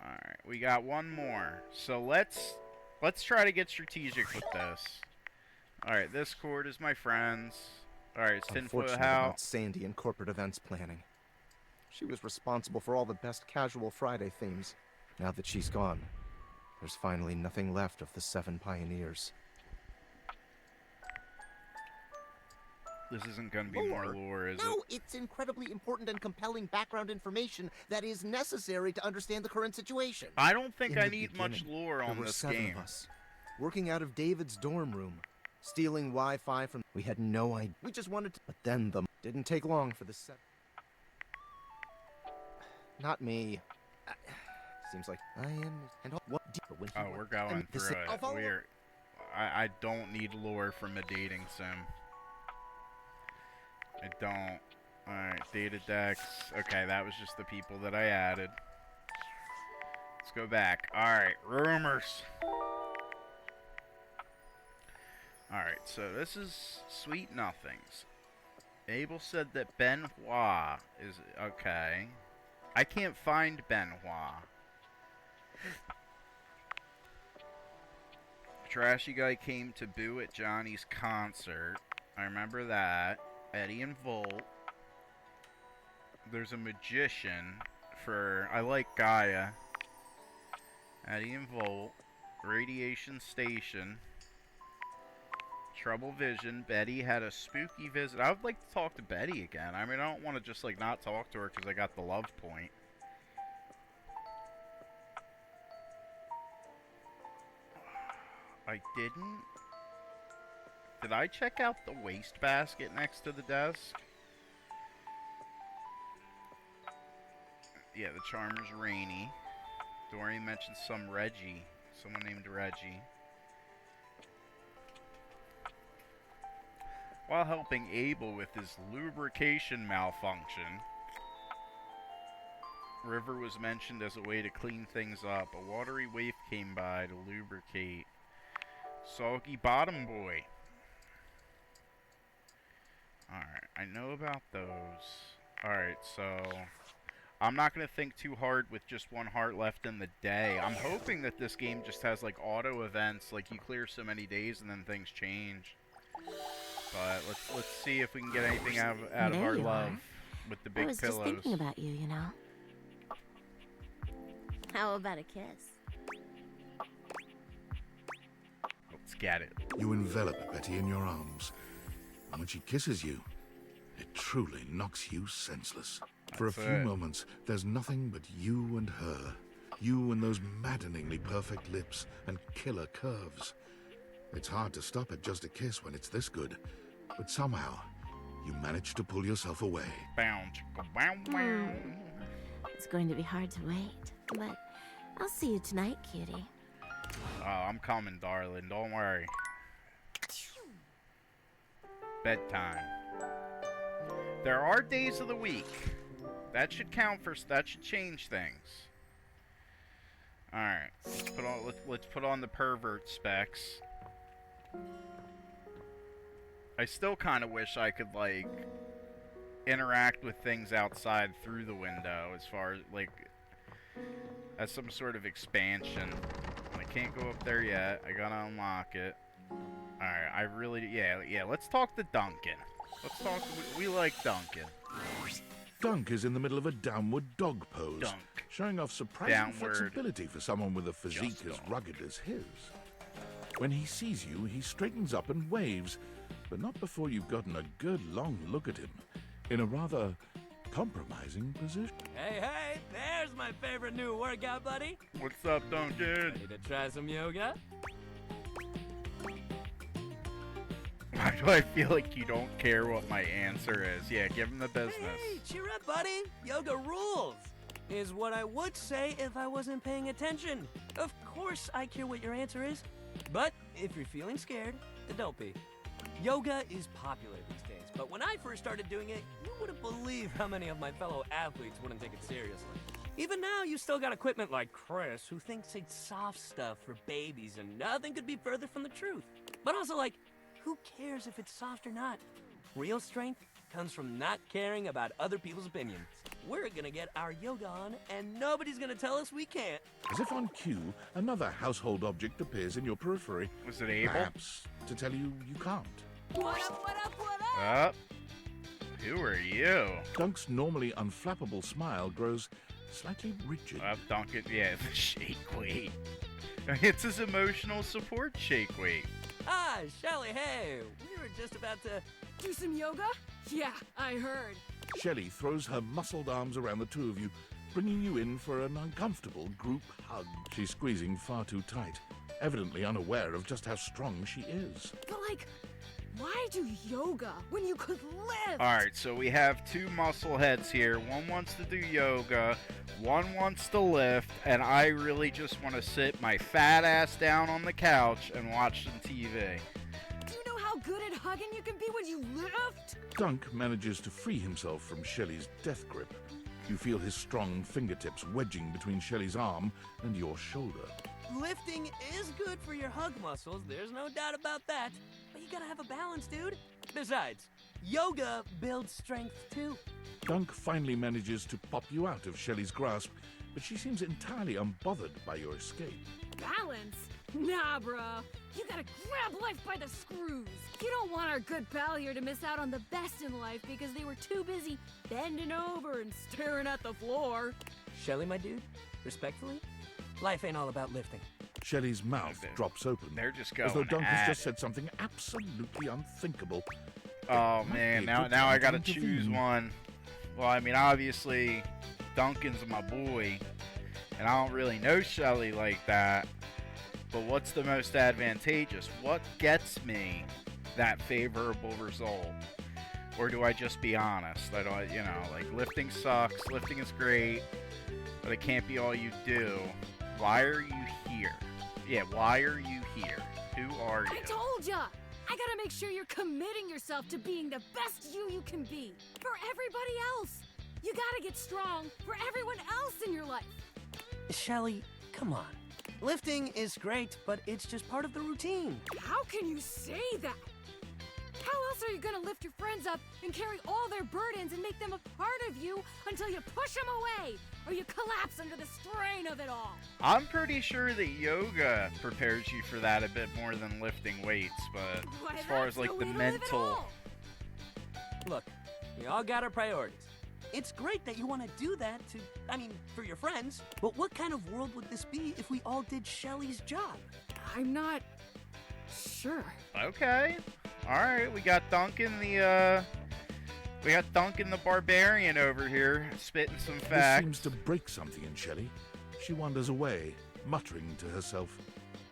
Alright, we got one more. So let's try to get strategic with this. Alright, this court is my friend's. Alright, it's Tinfoil Unfortunate House. about Sandy and corporate events planning. She was responsible for all the best casual Friday themes. Now that she's gone, there's finally nothing left of the 7 pioneers. This isn't gonna be more lore, is it? No, it's incredibly important and compelling background information that is necessary to understand the current situation. I don't think I need much lore on this game. There were 7 of us, working out of David's dorm room, stealing Wi-Fi from... We had no idea. We just wanted to... But then the... Didn't take long for the set... Not me. Seems like I am... And what... Oh, we're going through it. We're... I don't need lore from a dating sim. I don't. Alright, data decks. Okay, that was just the people that I added. Let's go back. Alright, rumors. Alright, so this is Sweet Nothings. Abel said that Benoit is... Okay. I can't find Benoit. Trashy guy came to boo at Johnny's concert. I remember that. Eddie and Volt. There's a magician for... I like Gaia. Eddie and Volt. Radiation Station. Trouble Vision. Betty had a spooky visit. I would like to talk to Betty again. I mean, I don't want to just, like, not talk to her because I got the love point. I didn't... Did I check out the wastebasket next to the desk? Yeah, the Charmer's Rainy. Dorian mentioned some Reggie. Someone named Reggie. While helping Abel with his lubrication malfunction, River was mentioned as a way to clean things up. A watery waif came by to lubricate. Soggy Bottom Boy. Alright, I know about those. Alright, so... I'm not going to think too hard with just one heart left in the day. I'm hoping that this game just has, like, auto events. Like, you clear so many days and then things change. But let's see if we can get anything out of our love with the big pillows. I was just thinking about you, you know. How about a kiss? Let's get it. You envelop Betty in your arms. And when she kisses you, it truly knocks you senseless. For a few moments, there's nothing but you and her. You and those maddeningly perfect lips and killer curves. It's hard to stop at just a kiss when it's this good. But somehow, you manage to pull yourself away. It's going to be hard to wait. But I'll see you tonight, cutie. Oh, I'm coming, darling. Don't worry. Bedtime. There are days of the week. That should count for... That should change things. Alright. Let's put on the pervert specs. I still kind of wish I could, like, interact with things outside through the window as far as, like, as some sort of expansion. I can't go up there yet. I gotta unlock it. Alright, I really... Yeah, let's talk to Duncan. Let's talk... We like Duncan. Dunk is in the middle of a downward dog pose, showing off surprising flexibility for someone with a physique as rugged as his. When he sees you, he straightens up and waves, but not before you've gotten a good long look at him, in a rather compromising position. Hey, there's my favorite new workout buddy. What's up, Duncan? Ready to try some yoga? Why do I feel like you don't care what my answer is? Yeah, give him the business. Hey, cheer up, buddy. Yoga rules. Is what I would say if I wasn't paying attention. Of course I care what your answer is. But if you're feeling scared, then don't be. Yoga is popular these days, but when I first started doing it, you wouldn't believe how many of my fellow athletes wouldn't take it seriously. Even now, you still got equipment like Chris, who thinks it's soft stuff for babies, and nothing could be further from the truth. But also, like, who cares if it's soft or not? Real strength comes from not caring about other people's opinions. We're gonna get our yoga on, and nobody's gonna tell us we can't. As if on cue, another household object appears in your periphery. Was it Abel? Perhaps to tell you you can't. What up? Who are you? Dunk's normally unflappable smile grows slightly rigid. Duncan, yeah, the shake weight. It's his emotional support shake weight. Ah, Shelly, hey, we were just about to Do some yoga? Yeah, I heard. Shelley throws her muscled arms around the two of you, bringing you in for an uncomfortable group hug. She's squeezing far too tight, evidently unaware of just how strong she is. But like, why do yoga when you could lift? Alright, so we have two muscle heads here. One wants to do yoga, one wants to lift, and I really just want to sit my fat ass down on the couch and watch some TV. Do you know how good at hugging you can be when you lift? Dunk manages to free himself from Shelley's death grip. You feel his strong fingertips wedging between Shelley's arm and your shoulder. Lifting is good for your hug muscles, there's no doubt about that. But you gotta have a balance, dude. Besides, yoga builds strength too. Dunk finally manages to pop you out of Shelley's grasp, but she seems entirely unbothered by your escape. Balance? Nah, bro. You gotta grab life by the screws. You don't want our good pal here to miss out on the best in life because they were too busy bending over and staring at the floor. Shelley, my dude, respectfully, life ain't all about lifting. Shelley's mouth drops open. They're just going as though Dunk has just it. said something absolutely unthinkable. Oh man, now I gotta choose one. Well, I mean, obviously, Duncan's my boy, and I don't really know Shelley like that. But what's the most advantageous? What gets me that favorable result? Or do I just be honest? I don't, you know, like lifting sucks, lifting is great, but it can't be all you do. Why are you here? Yeah, why are you here? Who are you? I told ya! I gotta make sure you're committing yourself to being the best you can be. For everybody else. You gotta get strong for everyone else in your life. Shelley, come on. Lifting is great, but it's just part of the routine. How can you say that? How else are you gonna lift your friends up and carry all their burdens and make them a part of you until you push them away or you collapse under the strain of it all? I'm pretty sure that yoga prepares you for that a bit more than lifting weights, but as far as like the mental... Look, we all got our priorities. It's great that you want to do that for your friends, but what kind of world would this be if we all did Shelley's job? I'm not sure. Okay. Alright, we got Duncan the barbarian over here, spitting some facts. This seems to break something in Shelley. She wanders away, muttering to herself.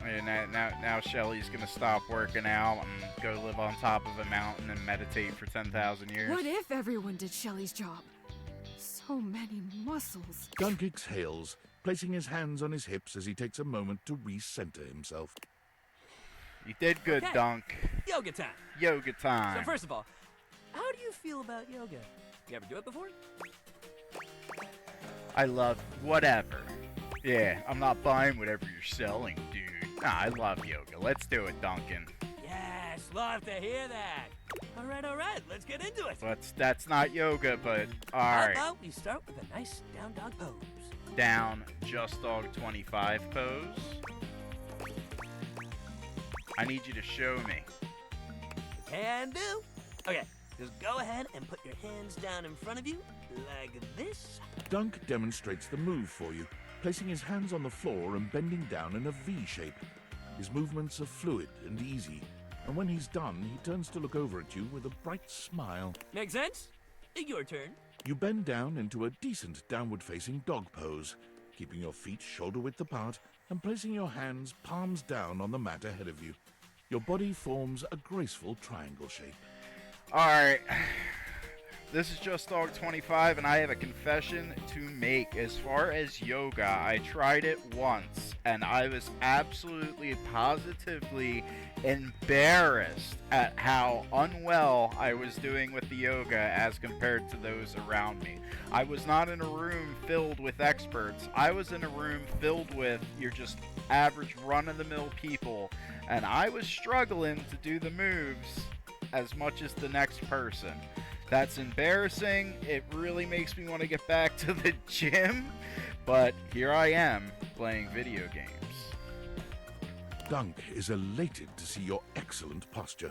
And now Shelley's gonna stop working out and go live on top of a mountain and meditate for 10,000 years. What if everyone did Shelley's job? So many muscles. Dunk exhales, placing his hands on his hips as he takes a moment to recenter himself. You did good, Okay. Dunk. Yoga time. Yoga time. So first of all, how do you feel about yoga? You ever do it before? I love whatever. Yeah, I'm not buying whatever you're selling, dude. Nah, I love yoga. Let's do it, Duncan. Yes, love to hear that. All right, let's get into it. That's not yoga, but How alright. about we start with a nice down dog pose? Down Just Dog 25 pose. I need you to show me. Can do. Okay, just go ahead and put your hands down in front of you, like this. Dunk demonstrates the move for you, placing his hands on the floor and bending down in a V shape. His movements are fluid and easy, and when he's done, he turns to look over at you with a bright smile. Make sense? Your turn. You bend down into a decent downward-facing dog pose, keeping your feet shoulder-width apart and placing your hands palms down on the mat ahead of you. Your body forms a graceful triangle shape. Alright. This is Just Dog 25, and I have a confession to make. As far as yoga, I tried it once, and I was absolutely, positively embarrassed at how unwell I was doing with the yoga as compared to those around me. I was not in a room filled with experts. I was in a room filled with your just average run-of-the-mill people, and I was struggling to do the moves as much as the next person. That's embarrassing. It really makes me want to get back to the gym, but here I am playing video games. Dunk is elated to see your excellent posture.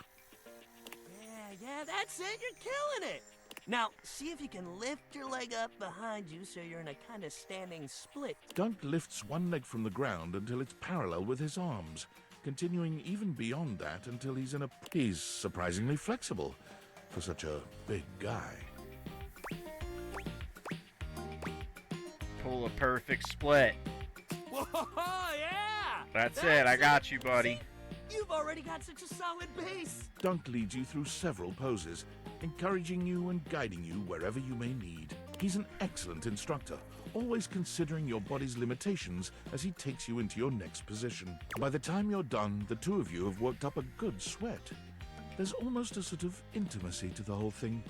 Yeah, that's it. You're killing it. Now, see if you can lift your leg up behind you so you're in a kind of standing split. Dunk lifts one leg from the ground until it's parallel with his arms, continuing even beyond that until he's surprisingly flexible. for such a big guy. Pull a perfect split. Whoa, yeah! That's it. I got you, buddy. See, you've already got such a solid base. Dunk leads you through several poses, encouraging you and guiding you wherever you may need. He's an excellent instructor, always considering your body's limitations as he takes you into your next position. By the time you're done, the two of you have worked up a good sweat. There's almost a sort of intimacy to the whole thing.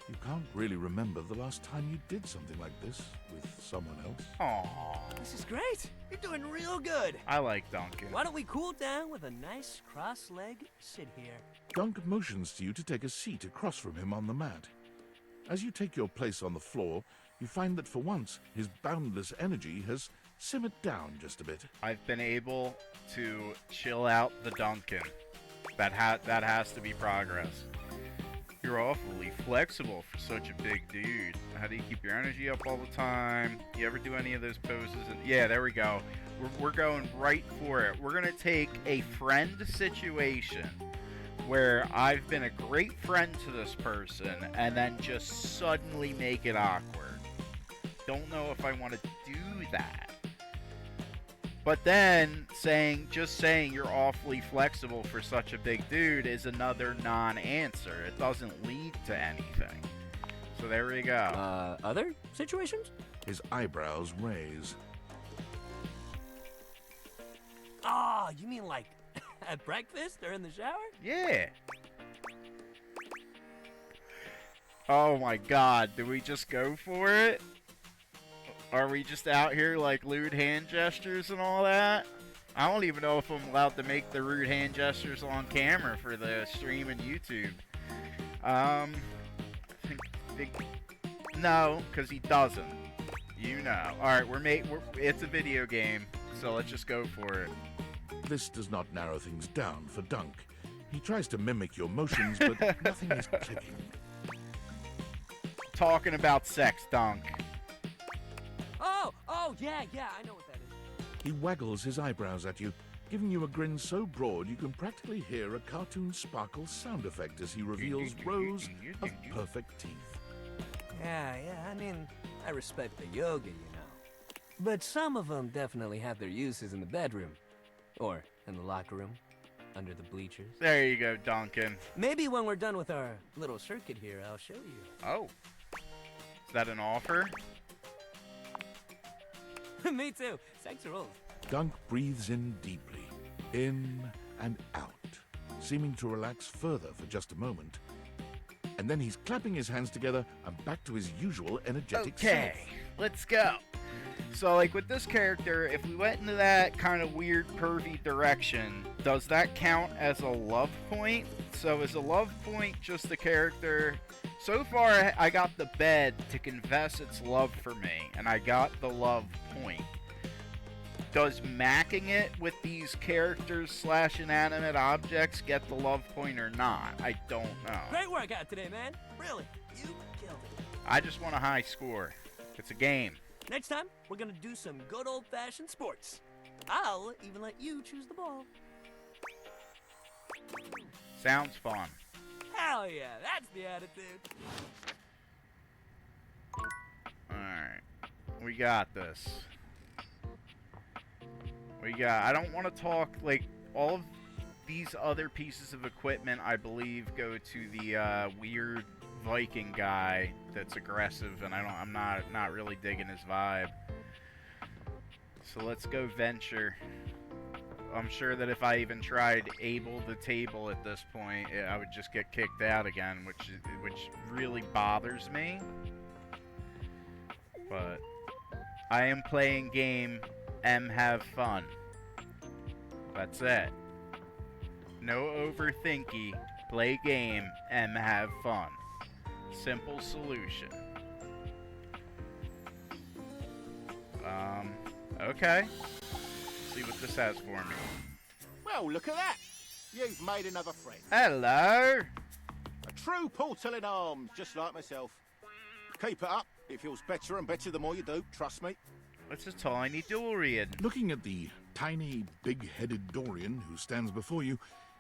You can't really remember the last time you did something like this with someone else. Aww. This is great. You're doing real good. I like Duncan. Why don't we cool down with a nice cross-leg sit here? Dunk motions to you to take a seat across from him on the mat. As you take your place on the floor, you find that for once, his boundless energy has simmered down just a bit. I've been able to chill out the Duncan. That has to be progress. You're awfully flexible for such a big dude. How do you keep your energy up all the time? You ever do any of those poses? Yeah, there we go. We're going right for it. We're going to take a friend situation where I've been a great friend to this person and then just suddenly make it awkward. Don't know if I want to do that. But then just saying you're awfully flexible for such a big dude is another non-answer. It doesn't lead to anything. So there we go. Other situations? His eyebrows raise. Oh, you mean like at breakfast or in the shower? Yeah. Oh my god, do we just go for it? Are we just out here like lewd hand gestures and all that? I don't even know if I'm allowed to make the rude hand gestures on camera for the stream and YouTube. No, because he doesn't. You know. Alright, it's a video game, so let's just go for it. This does not narrow things down for Dunk. He tries to mimic your motions, but nothing is clicking. Talking about sex, Dunk. Oh, yeah, I know what that is. He waggles his eyebrows at you, giving you a grin so broad you can practically hear a cartoon sparkle sound effect as he reveals rows of perfect teeth. Yeah, I mean, I respect the yoga, you know. But some of them definitely have their uses in the bedroom. Or in the locker room, under the bleachers. There you go, Duncan. Maybe when we're done with our little circuit here, I'll show you. Oh. Is that an offer? Me too. Sex rules. Dunk breathes in deeply, in and out, seeming to relax further for just a moment. And then he's clapping his hands together and back to his usual energetic self. Okay, let's go. So, like, with this character, if we went into that kind of weird, pervy direction, does that count as a love point? So, is a love point just the character? So far, I got the bed to confess its love for me, and I got the love point. Does macking it with these characters / inanimate objects get the love point or not? I don't know. Great workout today, man. Really, you killed it. I just want a high score. It's a game. Next time, we're gonna do some good old-fashioned sports. I'll even let you choose the ball. Sounds fun. Hell yeah, that's the attitude. Alright. We got this. I don't want to talk, like, all of these other pieces of equipment, I believe, go to the weird Viking guy that's aggressive, and I'm not really digging his vibe. So let's go venture. I'm sure that if I even tried able the table at this point, I would just get kicked out again, which really bothers me. But I am playing game M have fun. That's it. No overthinky. Play game M have fun. Simple solution. Okay. See what this has for me. Well, look at that. You've made another friend. Hello. A true portal in arms, just like myself. Keep it up. It feels better and better the more you do, trust me. It's a tiny Dorian. Looking at the tiny, big-headed Dorian who stands before you,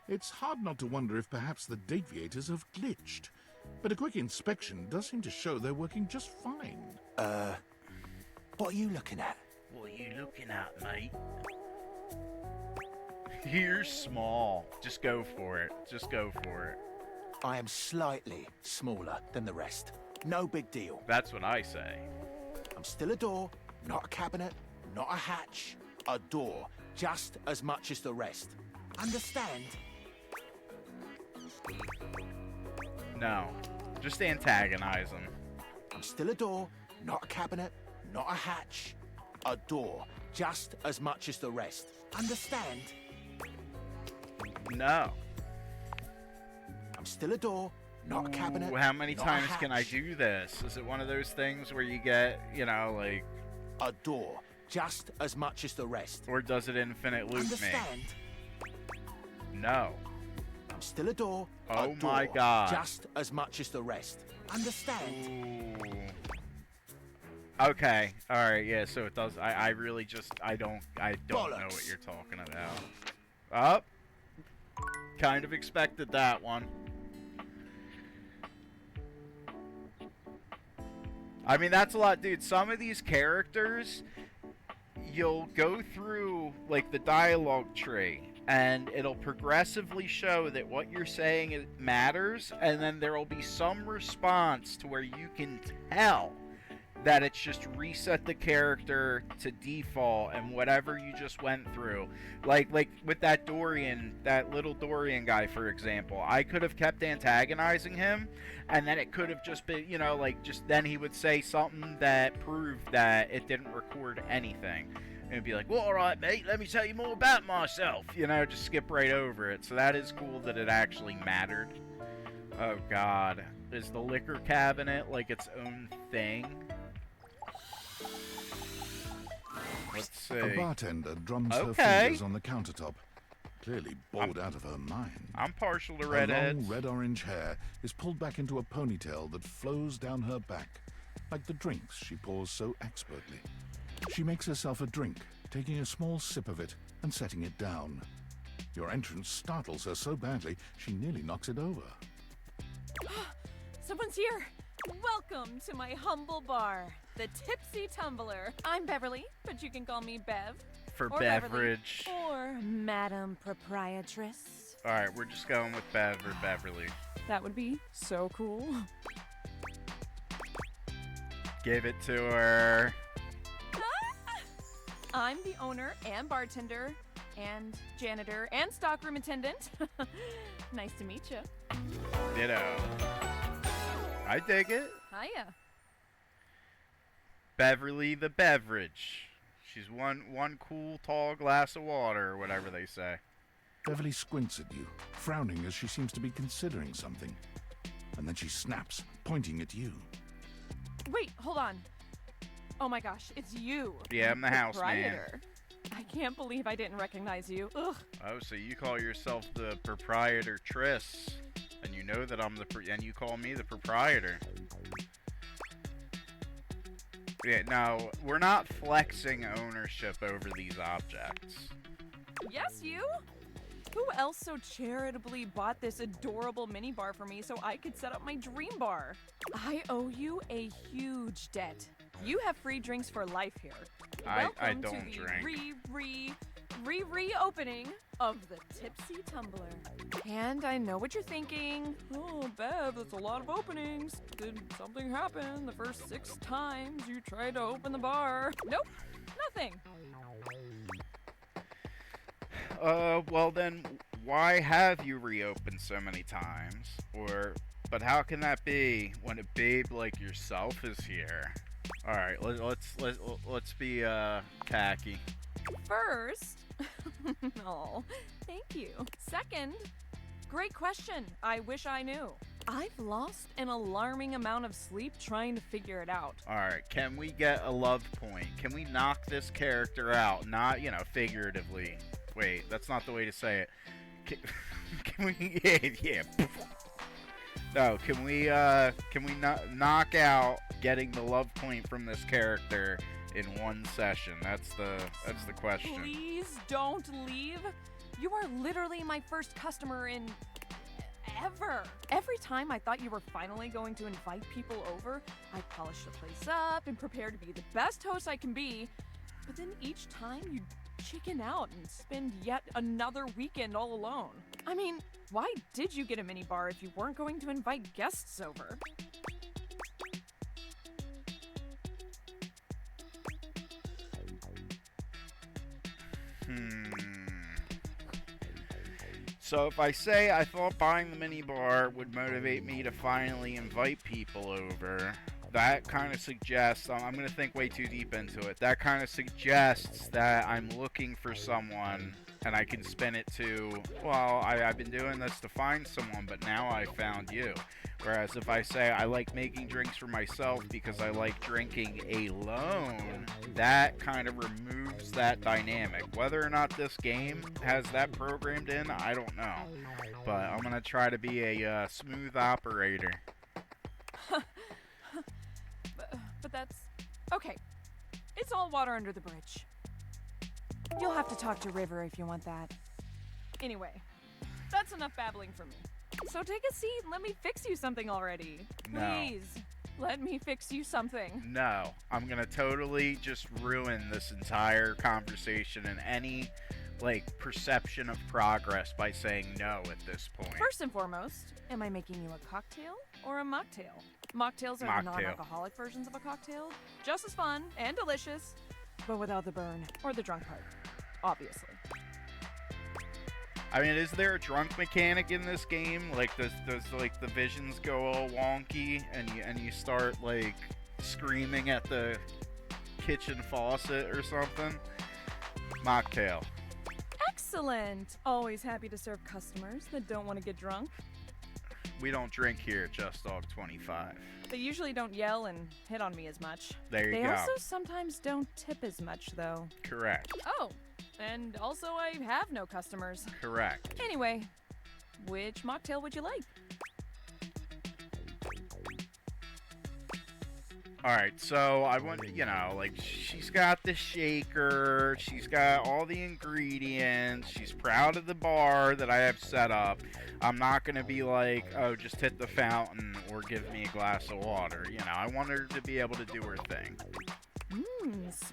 it's hard not to wonder if perhaps the Dateviators have glitched. but a quick inspection does seem to show they're working just fine. What are you looking at? What are you looking at, mate? You're small. Just go for it. Just go for it. I am slightly smaller than the rest. No big deal. That's what I say. I'm still a door, not a cabinet, not a hatch. A door, just as much as the rest. Understand? No. Just antagonize him. I'm still a door, not a cabinet, not a hatch. A door, just as much as the rest. Understand? No. I'm still a door, not a cabinet. How many not times a hatch. can I do this? Is it one of those things where you get, you know, like... A door, just as much as the rest. Or does it infinite loop Understand? me? No. I'm still a door. Oh a door, my god. Just as much as the rest. Understand? Ooh. Okay. Alright, yeah, so it does... I really just... I don't know what you're talking about. Up. Kind of expected that one. I mean, that's a lot, dude. Some of these characters, you'll go through, like, the dialogue tree, and it'll progressively show that what you're saying matters, and then there'll be some response to where you can tell that it's just reset the character to default and whatever you just went through. Like with that Dorian, that little Dorian guy, for example, I could have kept antagonizing him, and then it could have just been, you know, like, just then he would say something that proved that it didn't record anything. And it'd be like, well, alright, mate, let me tell you more about myself. You know, just skip right over it. So that is cool that it actually mattered. Oh, God. Is the liquor cabinet like its own thing? Let's see. A bartender drums her fingers on the countertop, clearly bored out of her mind. I'm partial to Her redheads. long red-orange hair is pulled back into a ponytail that flows down her back, like the drinks she pours so expertly. She makes herself a drink, taking a small sip of it and setting it down. Your entrance startles her so badly, she nearly knocks it over. Someone's here! Welcome to my humble bar, the Tipsy Tumbler. I'm Beverly, but you can call me Bev. For or beverage. Beverly, or Madam Proprietress. Alright, we're just going with Bev or Beverly. That would be so cool. Give it to her. I'm the owner and bartender and janitor and stockroom attendant. Nice to meet you. Ditto. I dig it. Hiya. Beverly the beverage. She's one cool tall glass of water, or whatever they say. Beverly squints at you, frowning as she seems to be considering something. And then she snaps, pointing at you. Wait, hold on. Oh my gosh, it's you. Yeah, I'm the house man. Proprietor. I can't believe I didn't recognize you. Ugh. Oh, so you call yourself the proprietress, and you know that I'm and you call me the proprietor. Yeah, no, we're not flexing ownership over these objects. Yes, you? Who else so charitably bought this adorable mini bar for me so I could set up my dream bar? I owe you a huge debt. You have free drinks for life here. I Welcome don't to the drink. reopening of the Tipsy Tumbler. And I know what you're thinking. Oh, Bev, that's a lot of openings. Did something happen the first 6 times you tried to open the bar? Nope, nothing. Well then, why have you reopened so many times? But how can that be when a babe like yourself is here? All right, let's be tacky. First, oh, thank you. Second, great question. I wish I knew. I've lost an alarming amount of sleep trying to figure it out. All right, can we get a love point? Can we knock this character out? Not, figuratively. Wait, that's not the way to say it. Can we? Yeah. No, can we knock out getting the love point from this character in one session? That's the question. Please don't leave. You are literally my first customer in ever. Every time I thought you were finally going to invite people over, I polished the place up and prepared to be the best host I can be. But then each time you chicken out and spend yet another weekend all alone. I mean, why did you get a minibar if you weren't going to invite guests over? So if I say I thought buying the minibar would motivate me to finally invite people over, that kind of suggests, I'm going to think way too deep into it, that kind of suggests that I'm looking for someone, and I can spin it to, well, I've been doing this to find someone, but now I found you. Whereas if I say I like making drinks for myself because I like drinking alone, that kind of removes that dynamic. Whether or not this game has that programmed in, I don't know. But I'm going to try to be a smooth operator. But that's... okay. It's all water under the bridge. You'll have to talk to River if you want that. Anyway, that's enough babbling for me. So take a seat and let me fix you something already. Please, let me fix you something. No, I'm gonna totally just ruin this entire conversation and any, perception of progress by saying no at this point. First and foremost, am I making you a cocktail or a mocktail? Mocktails are non-alcoholic versions of a cocktail. Just as fun and delicious, but without the burn or the drunk part, obviously. I mean, is there a drunk mechanic in this game? Does the visions go all wonky and you start screaming at the kitchen faucet or something? Mocktail. Excellent. Always happy to serve customers that don't want to get drunk. We don't drink here at Just Dog 25. They usually don't yell and hit on me as much. There you go. They also sometimes don't tip as much, though. Correct. Oh. And also, I have no customers. Correct. Anyway, which mocktail would you like? Alright, so I want, she's got the shaker, she's got all the ingredients, she's proud of the bar that I have set up. I'm not going to be like, oh, just hit the fountain or give me a glass of water. I want her to be able to do her thing.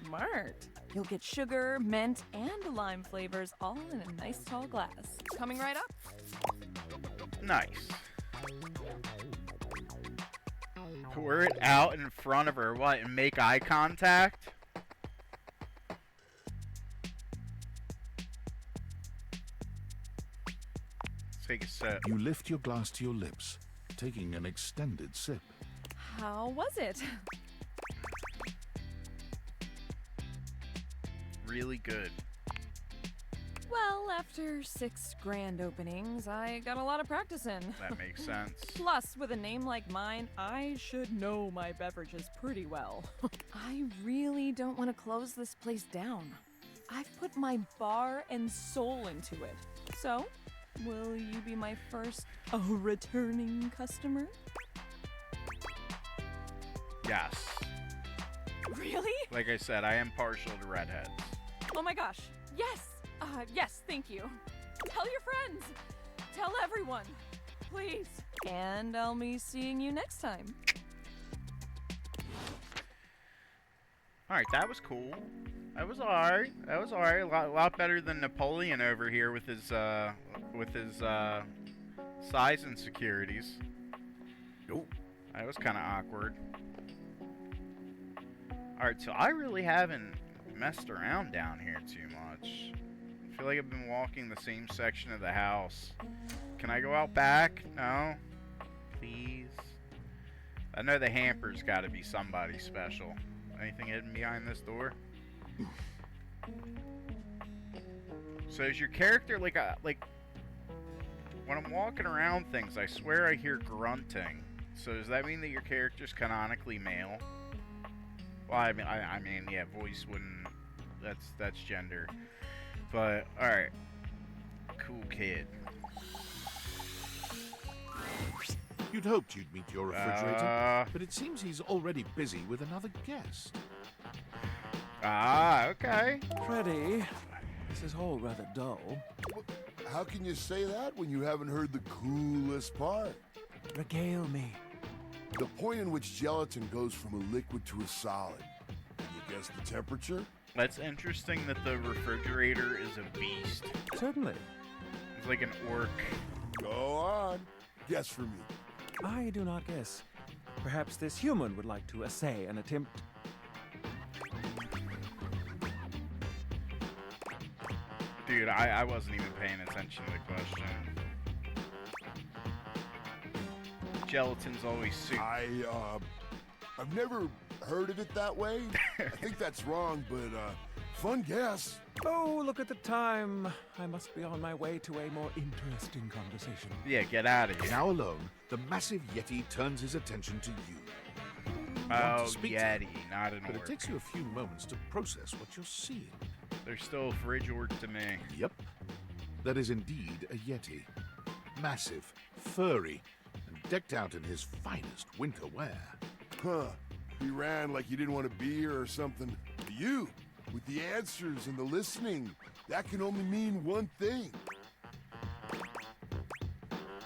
Smart. You'll get sugar, mint, and lime flavors all in a nice tall glass. Coming right up. Nice. Pour it out in front of her, what, and make eye contact? Take a sip. You lift your glass to your lips, taking an extended sip. How was it? Really good. Well, after 6 grand openings, I got a lot of practice in. That makes sense. Plus, with a name like mine, I should know my beverages pretty well. I really don't want to close this place down. I've put my bar and soul into it. So, will you be my first returning customer? Yes. Really? Like I said, I am partial to redheads. Oh my gosh. Yes. Yes, thank you. Tell your friends. Tell everyone. Please. And I'll be seeing you next time. Alright, that was cool. That was alright. A lot better than Napoleon over here with his size insecurities. Nope. That was kind of awkward. Alright, so I really haven't messed around down here too much. I feel like I've been walking the same section of the house. Can I go out back? No? Please? I know the hamper's got to be somebody special. Anything hidden behind this door? So is your character like when I'm walking around things, I swear I hear grunting. So does that mean that your character's canonically male? Well, I mean, yeah, voice wouldn't. That's gender. But all right, cool kid. You'd hoped you'd meet your refrigerator, but it seems he's already busy with another guest. Okay. Freddy, this is all rather dull. How can you say that when you haven't heard the coolest part? Regale me. The point in which gelatin goes from a liquid to a solid. Can you guess the temperature? That's interesting that the refrigerator is a beast. Certainly. It's like an orc. Go on. Guess for me. I do not guess. Perhaps this human would like to essay an attempt. Dude, I wasn't even paying attention to the question. Gelatin's always soup. I've never heard of it that way. I think that's wrong, but fun guess. Oh, look at the time. I must be on my way to a more interesting conversation. Yeah, get out of here. Now alone, the massive Yeti turns his attention to you. Oh, Yeti, not an orc. But it takes you a few moments to process what you're seeing. They're still a fridge orc to me. Yep. That is indeed a Yeti. Massive, furry, and decked out in his finest winter wear. Huh. He ran like you didn't want to be here or something. You, with the answers and the listening, that can only mean one thing.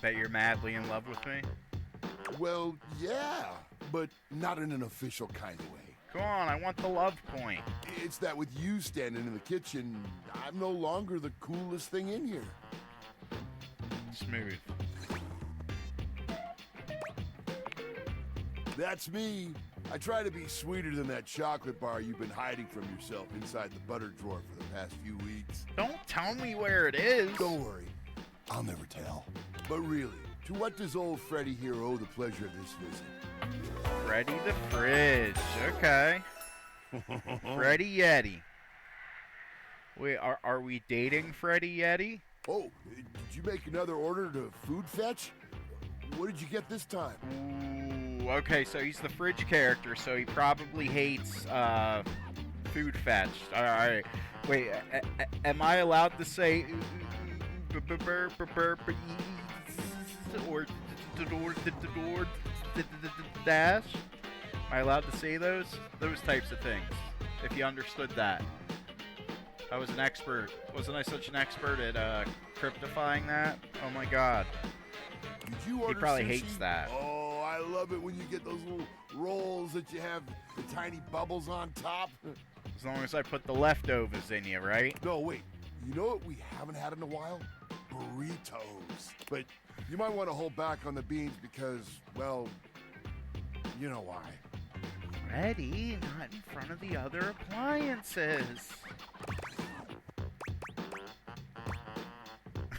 That you're madly in love with me? Well, yeah, but not in an official kind of way. Come on, I want the love point. It's that with you standing in the kitchen, I'm no longer the coolest thing in here. Smooth. That's me. I try to be sweeter than that chocolate bar you've been hiding from yourself inside the butter drawer for the past few weeks. Don't tell me where it is. Don't worry. I'll never tell. But really, to what does old Freddy here owe the pleasure of this visit? Freddy the Fridge. Okay. Freddy Yeti. Wait, are we dating Freddy Yeti? Oh, did you make another order to food fetch? What did you get this time? Ooh, okay, so he's the fridge character, so he probably hates food fetched. All right. Wait, am I allowed to say or dash? Am I allowed to say those types of things? If you understood that. I was an expert. Wasn't I such an expert at cryptifying that? Oh my god. Did you order He probably sushi? hates that. Oh, I love it when you get those little rolls that you have the tiny bubbles on top. As long as I put the leftovers in you, right? No, wait. You know what we haven't had in a while? Burritos. But you might want to hold back on the beans because, well, you know why. Ready? Not in front of the other appliances.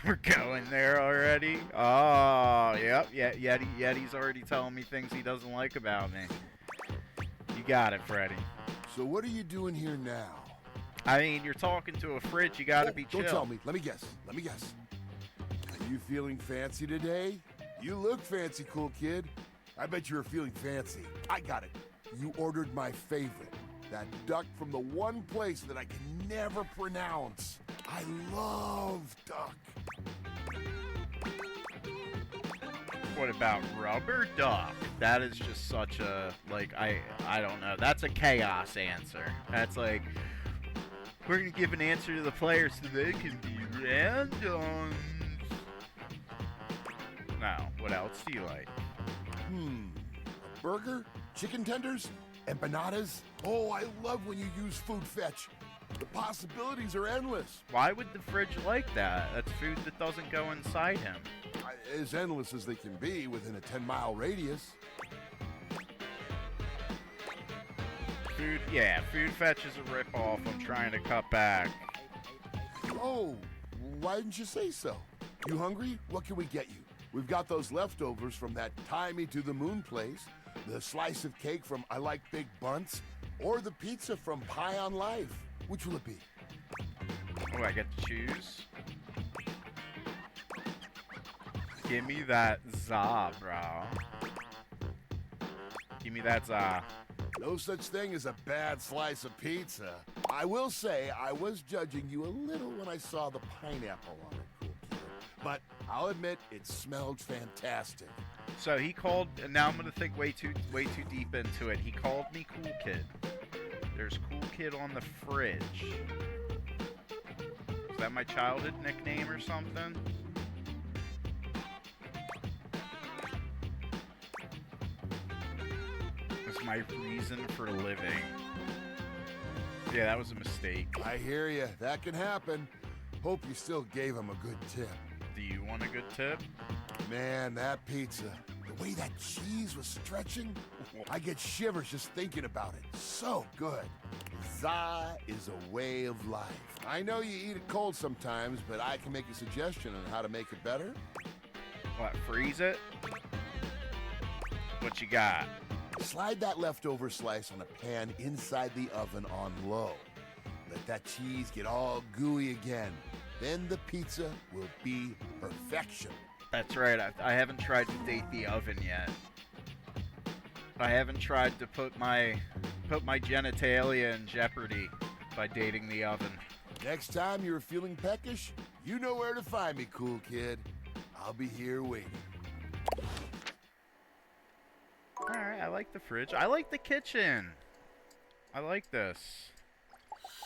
We're going there already? Oh, yep. Yeah, Yeti's already telling me things he doesn't like about me. You got it, Freddy. So what are you doing here now? I mean, you're talking to a fridge. You gotta be chill. Don't tell me. Let me guess. Are you feeling fancy today? You look fancy, cool kid. I bet you were feeling fancy. I got it. You ordered my favorite. That duck from the one place that I can never pronounce. I love duck. What about rubber duck? That is just such a, like, I don't know. That's a chaos answer. That's like, we're going to give an answer to the players so they can be random. Now, what else do you like? A burger? Chicken tenders? Empanadas? Oh, I love when you use food fetch. The possibilities are endless. Why would the fridge like that? That's food that doesn't go inside him. As endless as they can be within a 10-mile radius. Food fetch is a ripoff. I'm trying to cut back. Oh, why didn't you say so? You hungry? What can we get you? We've got those leftovers from that Tie Me to the Moon place, the slice of cake from I Like Big Bunts, or the pizza from Pie on Life. Which will it be? Oh, I get to choose? Give me that za, bro. Give me that za. No such thing as a bad slice of pizza. I will say I was judging you a little when I saw the pineapple on it, cool kid. But I'll admit it smelled fantastic. So he called, and now I'm gonna think way too deep into it. He called me cool kid. There's cool kid on the fridge. that my childhood nickname or something? It's my reason for living. Yeah, that was a mistake. I hear you. That can happen. Hope you still gave him a good tip. Do you want a good tip? Man, that pizza. The way that cheese was stretching, I get shivers just thinking about it. So good. Za is a way of life. I know you eat it cold sometimes, but I can make a suggestion on how to make it better. What, freeze it? What you got? Slide that leftover slice on a pan inside the oven on low. Let that cheese get all gooey again. Then the pizza will be perfection. That's right, I haven't tried to date the oven yet. I haven't tried to put my genitalia in jeopardy by dating the oven. Next time you're feeling peckish, you know where to find me, cool kid. I'll be here waiting. Alright, I like the fridge. I like the kitchen. I like this.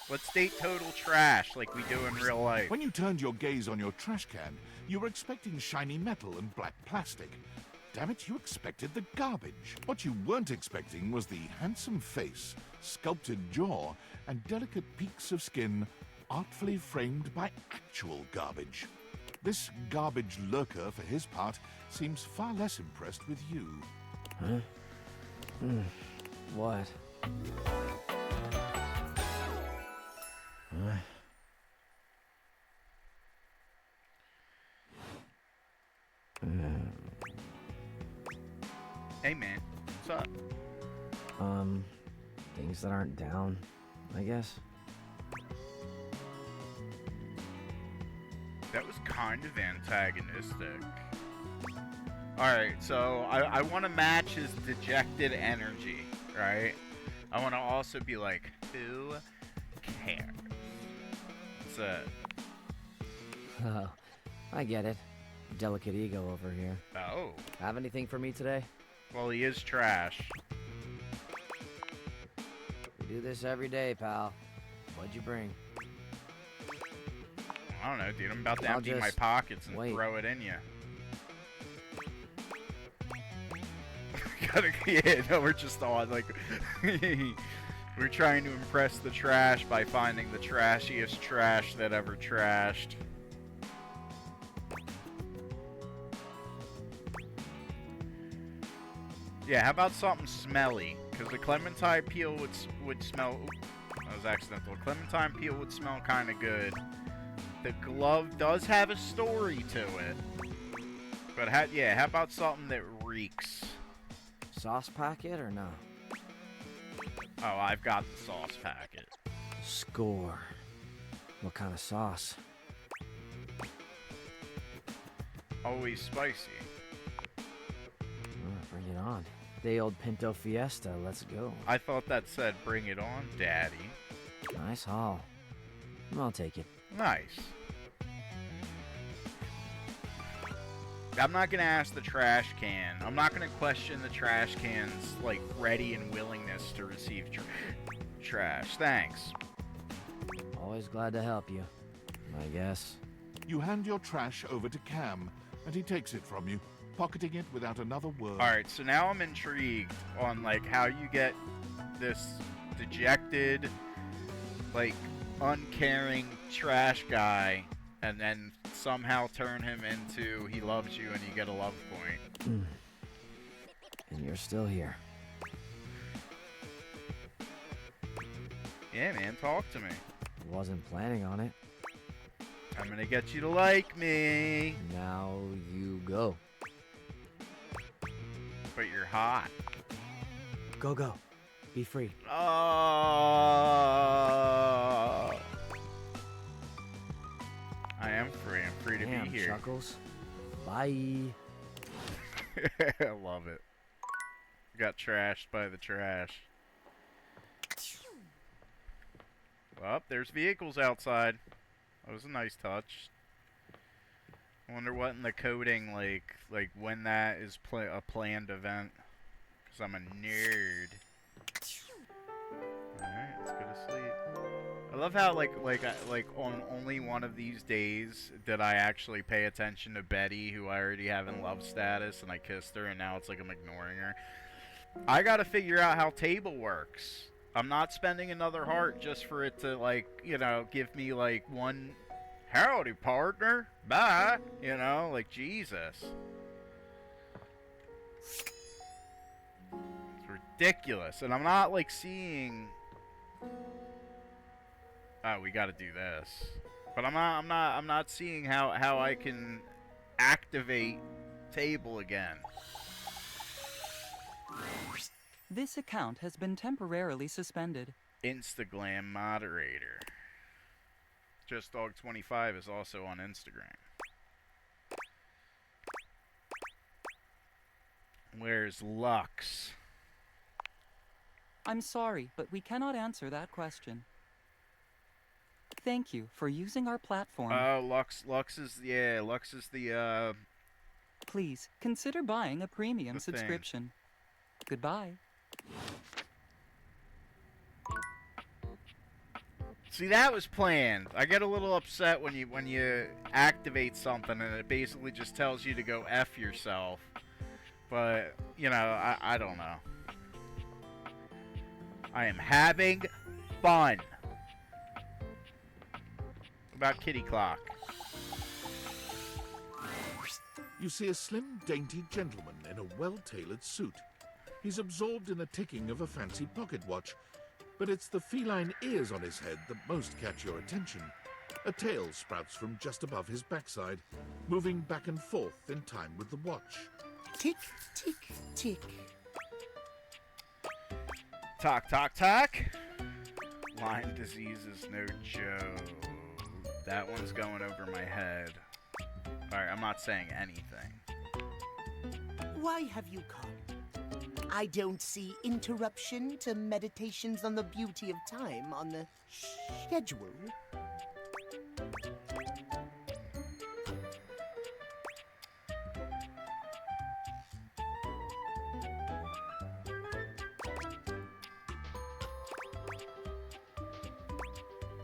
Let's date total trash like we do in real life. When you turned your gaze on your trash can, you were expecting shiny metal and black plastic. Damn it, you expected the garbage. What you weren't expecting was the handsome face, sculpted jaw, and delicate peaks of skin artfully framed by actual garbage. This garbage lurker, for his part, seems far less impressed with you. Huh? What? Hey man, what's up? Things that aren't down, I guess. That was kind of antagonistic. Alright, so I want to match his dejected energy, right? I want to also be like, who cares? What's that? Oh, I get it. Delicate ego over here. Oh. Have anything for me today? Well, he is trash. We do this every day, pal. What'd you bring? I don't know, dude. I'm about to I'll empty my just pockets and wait. throw it in you. Yeah, no, we're just on, like... We're trying to impress the trash by finding the trashiest trash that ever trashed. Yeah, how about something smelly? Because the clementine peel would smell... Oop, that was accidental. Clementine peel would smell kind of good. The glove does have a story to it. But, yeah, how about something that reeks? Sauce packet or no? Oh, I've got the sauce packet. Score. What kind of sauce? Always spicy. Bring it on. Day old Pinto Fiesta, let's go. I thought that said, bring it on, daddy. Nice haul. I'll take it. Nice. I'm not going to ask the trash can. I'm not going to question the trash can's, like, ready and willingness to receive trash. Thanks. Always glad to help you, I guess. You hand your trash over to Cam, and he takes it from you, pocketing it without another word. Alright, so now I'm intrigued on, like, how you get this dejected, like, uncaring trash guy, and then somehow turn him into he loves you and you get a love point. And you're still here. Yeah, man, talk to me. Wasn't planning on it. I'm gonna get you to like me. Now you go. But you're hot. Go. Be free. I am free. I'm free to Damn, be here. Chuckles. Bye. I love it. Got trashed by the trash. Well, there's vehicles outside. That was a nice touch. I wonder what in the coding, like when that is a planned event. Because I'm a nerd. Alright, let's go to sleep. I love how like on only one of these days did I actually pay attention to Betty, who I already have in love status, and I kissed her, and now it's like I'm ignoring her. I gotta figure out how table works. I'm not spending another heart just for it to, like, you know, give me like one howdy partner, bye, you know, like, Jesus. It's ridiculous, and I'm not like seeing. Oh, we got to do this, but I'm not seeing how I can activate table again. This account has been temporarily suspended. Instagram moderator. JustDog25 is also on Instagram. Where's Lux? I'm sorry, but we cannot answer that question. Thank you for using our platform. Lux is the Please consider buying a premium subscription. Goodbye. See, that was planned. I get a little upset when you activate something and it basically just tells you to go F yourself. But, you know, I don't know. I am having fun. About Kitty Clock. You see a slim, dainty gentleman in a well-tailored suit. He's absorbed in the ticking of a fancy pocket watch, but it's the feline ears on his head that most catch your attention. A tail sprouts from just above his backside, moving back and forth in time with the watch. Tick, tick, tick. Talk, talk, talk. Lyme disease is no joke. That one's going over my head. Alright, I'm not saying anything. Why have you come? I don't see interruption to meditations on the beauty of time on the schedule.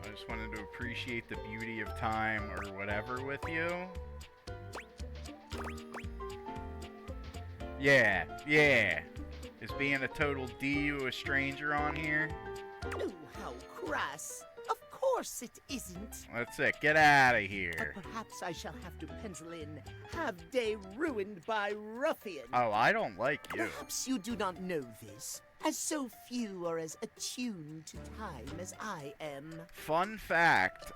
I just wanted to appreciate the beauty of time or whatever with you. Yeah. Is being a total D to a stranger on here? Oh, how crass. Of course it isn't. That's it. Get out of here. But perhaps I shall have to pencil in "have day ruined by ruffian." Oh, I don't like you. Perhaps you do not know this, as so few are as attuned to time as I am. Fun fact,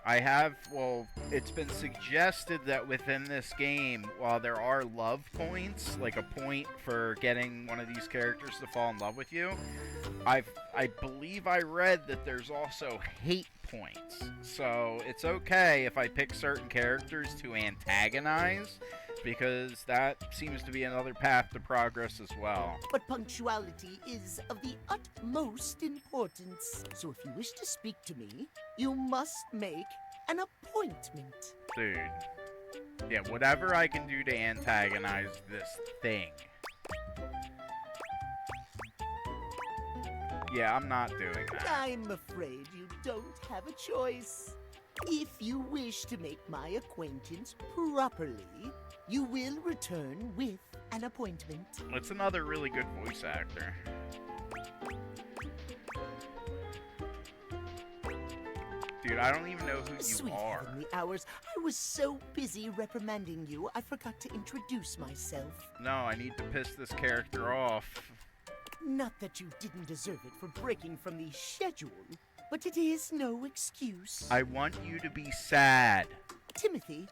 it's been suggested that within this game, while there are love points, like a point for getting one of these characters to fall in love with you, I believe I read that there's also hate points. So it's okay if I pick certain characters to antagonize, because that seems to be another path to progress as well. But punctuality is of the utmost importance. So if you wish to speak to me, you must make an appointment. Dude. Yeah, whatever I can do to antagonize this thing. Yeah, I'm not doing that. I'm afraid you don't have a choice. If you wish to make my acquaintance properly, you will return with an appointment. It's another really good voice actor. Dude, I don't even know who you Sweet are. heavenly hours, I was so busy reprimanding you, I forgot to introduce myself. No, I need to piss this character off. Not that you didn't deserve it for breaking from the schedule, but it is no excuse. I want you to be sad. Timothy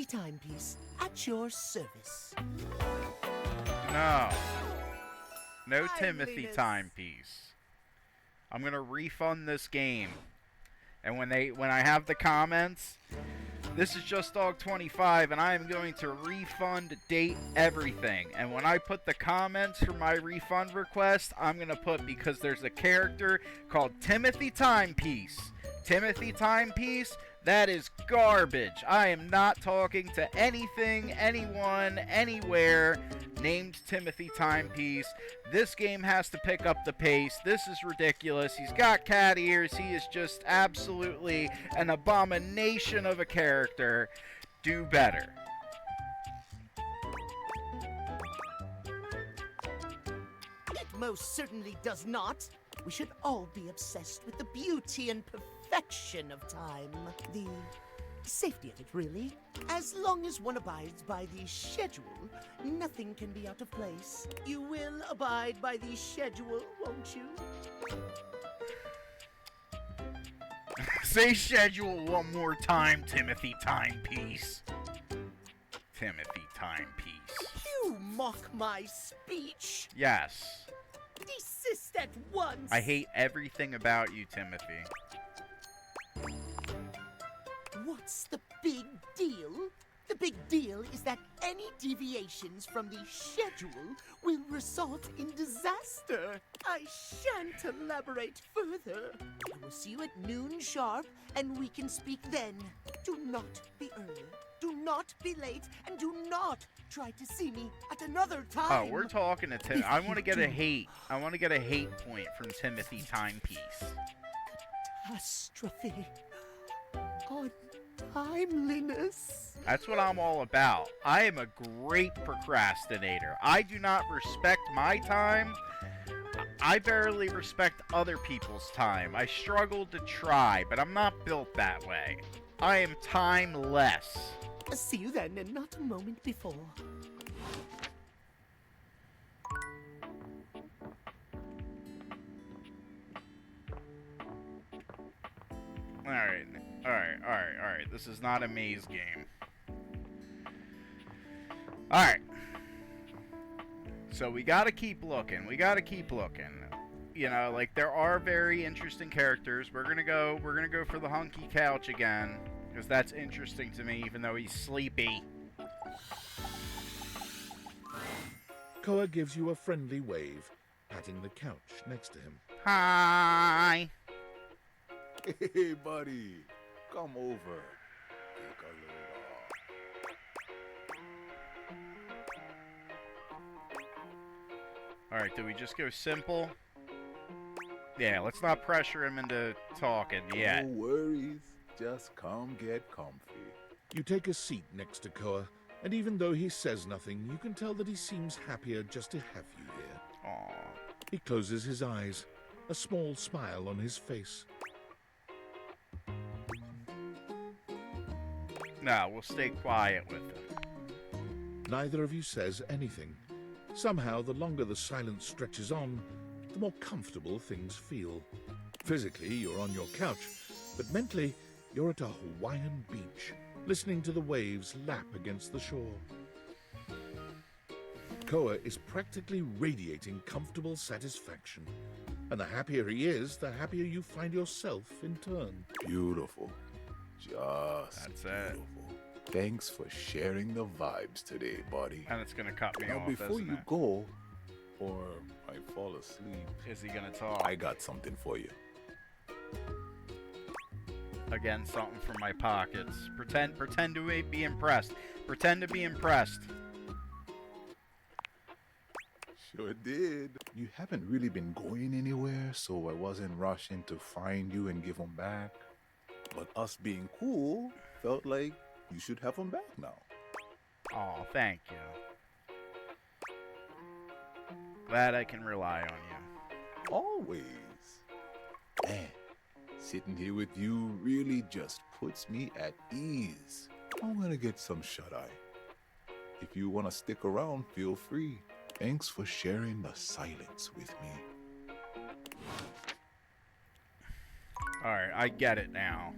Timepiece, at your service. No. No Timothy Timepiece. I'm gonna refund this game. And when I have the comments, this is JustDog25, and I am going to refund, date, everything. And when I put the comments for my refund request, I'm gonna put, because there's a character called Timothy Timepiece. Timothy Timepiece, That is garbage. I am not talking to anything, anyone, anywhere named Timothy Timepiece. This game has to pick up the pace. This is ridiculous. He's got cat ears. He is just absolutely an abomination of a character. Do better. It most certainly does not. We should all be obsessed with the beauty and perfection of time. The safety of it, really. As long as one abides by the schedule, nothing can be out of place. You will abide by the schedule, won't you? Say schedule one more time, Timothy Timepiece. Timothy Timepiece. You mock my speech. Yes. Desist at once. I hate everything about you, Timothy. What's the big deal? The big deal is that any deviations from the schedule will result in disaster. I shan't elaborate further. I will see you at noon sharp, and we can speak then. Do not be early, do not be late, and do not try to see me at another time. Oh, we're talking to Tim. I want to get a hate. I want to get a hate point from Timothy Timepiece. Catastrophe. Untimeliness. That's what I'm all about. I am a great procrastinator. I do not respect my time. I barely respect other people's time. I struggle to try, but I'm not built that way. I am timeless. See you then, and not a moment before. Alright. This is not a maze game. Alright. So we gotta keep looking. You know, like, there are very interesting characters. We're gonna go for the hunky couch again, because that's interesting to me, even though he's sleepy. Koa gives you a friendly wave, patting the couch next to him. Hi! Hey, buddy. Come over. Take a little. Alright, do we just go simple? Yeah, let's not pressure him into talking yet. No worries. Just come get comfy. You take a seat next to Koa, and even though he says nothing, you can tell that he seems happier just to have you here. Aww. He closes his eyes, a small smile on his face. No, we'll stay quiet with him. Neither of you says anything. Somehow, the longer the silence stretches on, the more comfortable things feel. Physically, you're on your couch, but mentally, you're at a Hawaiian beach, listening to the waves lap against the shore. Koa is practically radiating comfortable satisfaction, and the happier he is, the happier you find yourself in turn. Beautiful. That's it. Thanks for sharing the vibes today, buddy. And it's gonna cut me now, off, before isn't you it? go, or I fall asleep. Is he gonna talk? I got something for you. Again, something from my pockets. Pretend to be impressed. Pretend to be impressed. Sure did. You haven't really been going anywhere, so I wasn't rushing to find you and give them back. But us being cool felt like you should have them back now. Aw, thank you. Glad I can rely on you. Always. Man, sitting here with you really just puts me at ease. I'm gonna get some shut-eye. If you want to stick around, feel free. Thanks for sharing the silence with me. Alright, I get it now.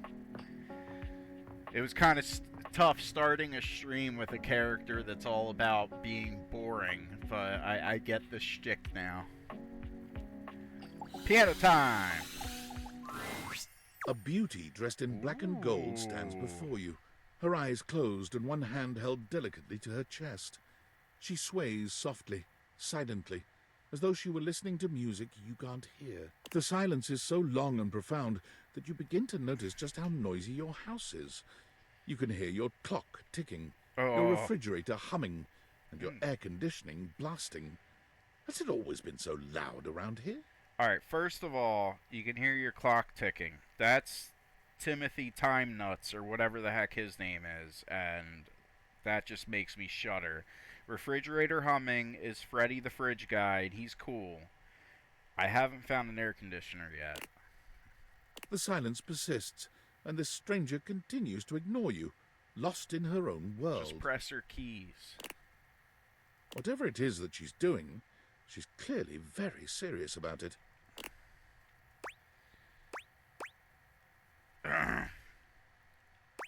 It was kind of tough starting a stream with a character that's all about being boring, but I get the shtick now. Piano time! A beauty dressed in black and gold stands before you, her eyes closed and one hand held delicately to her chest. She sways softly, silently, as though she were listening to music you can't hear. The silence is so long and profound that you begin to notice just how noisy your house is. You can hear your clock ticking, your refrigerator humming, and your air conditioning blasting. Has it always been so loud around here? Alright, first of all, you can hear your clock ticking. That's Timothy Time Nuts, or whatever the heck his name is, and that just makes me shudder. Refrigerator humming is Freddy the Fridge Guide. He's cool. I haven't found an air conditioner yet. The silence persists, and this stranger continues to ignore you, lost in her own world. Just press her keys. Whatever it is that she's doing, she's clearly very serious about it.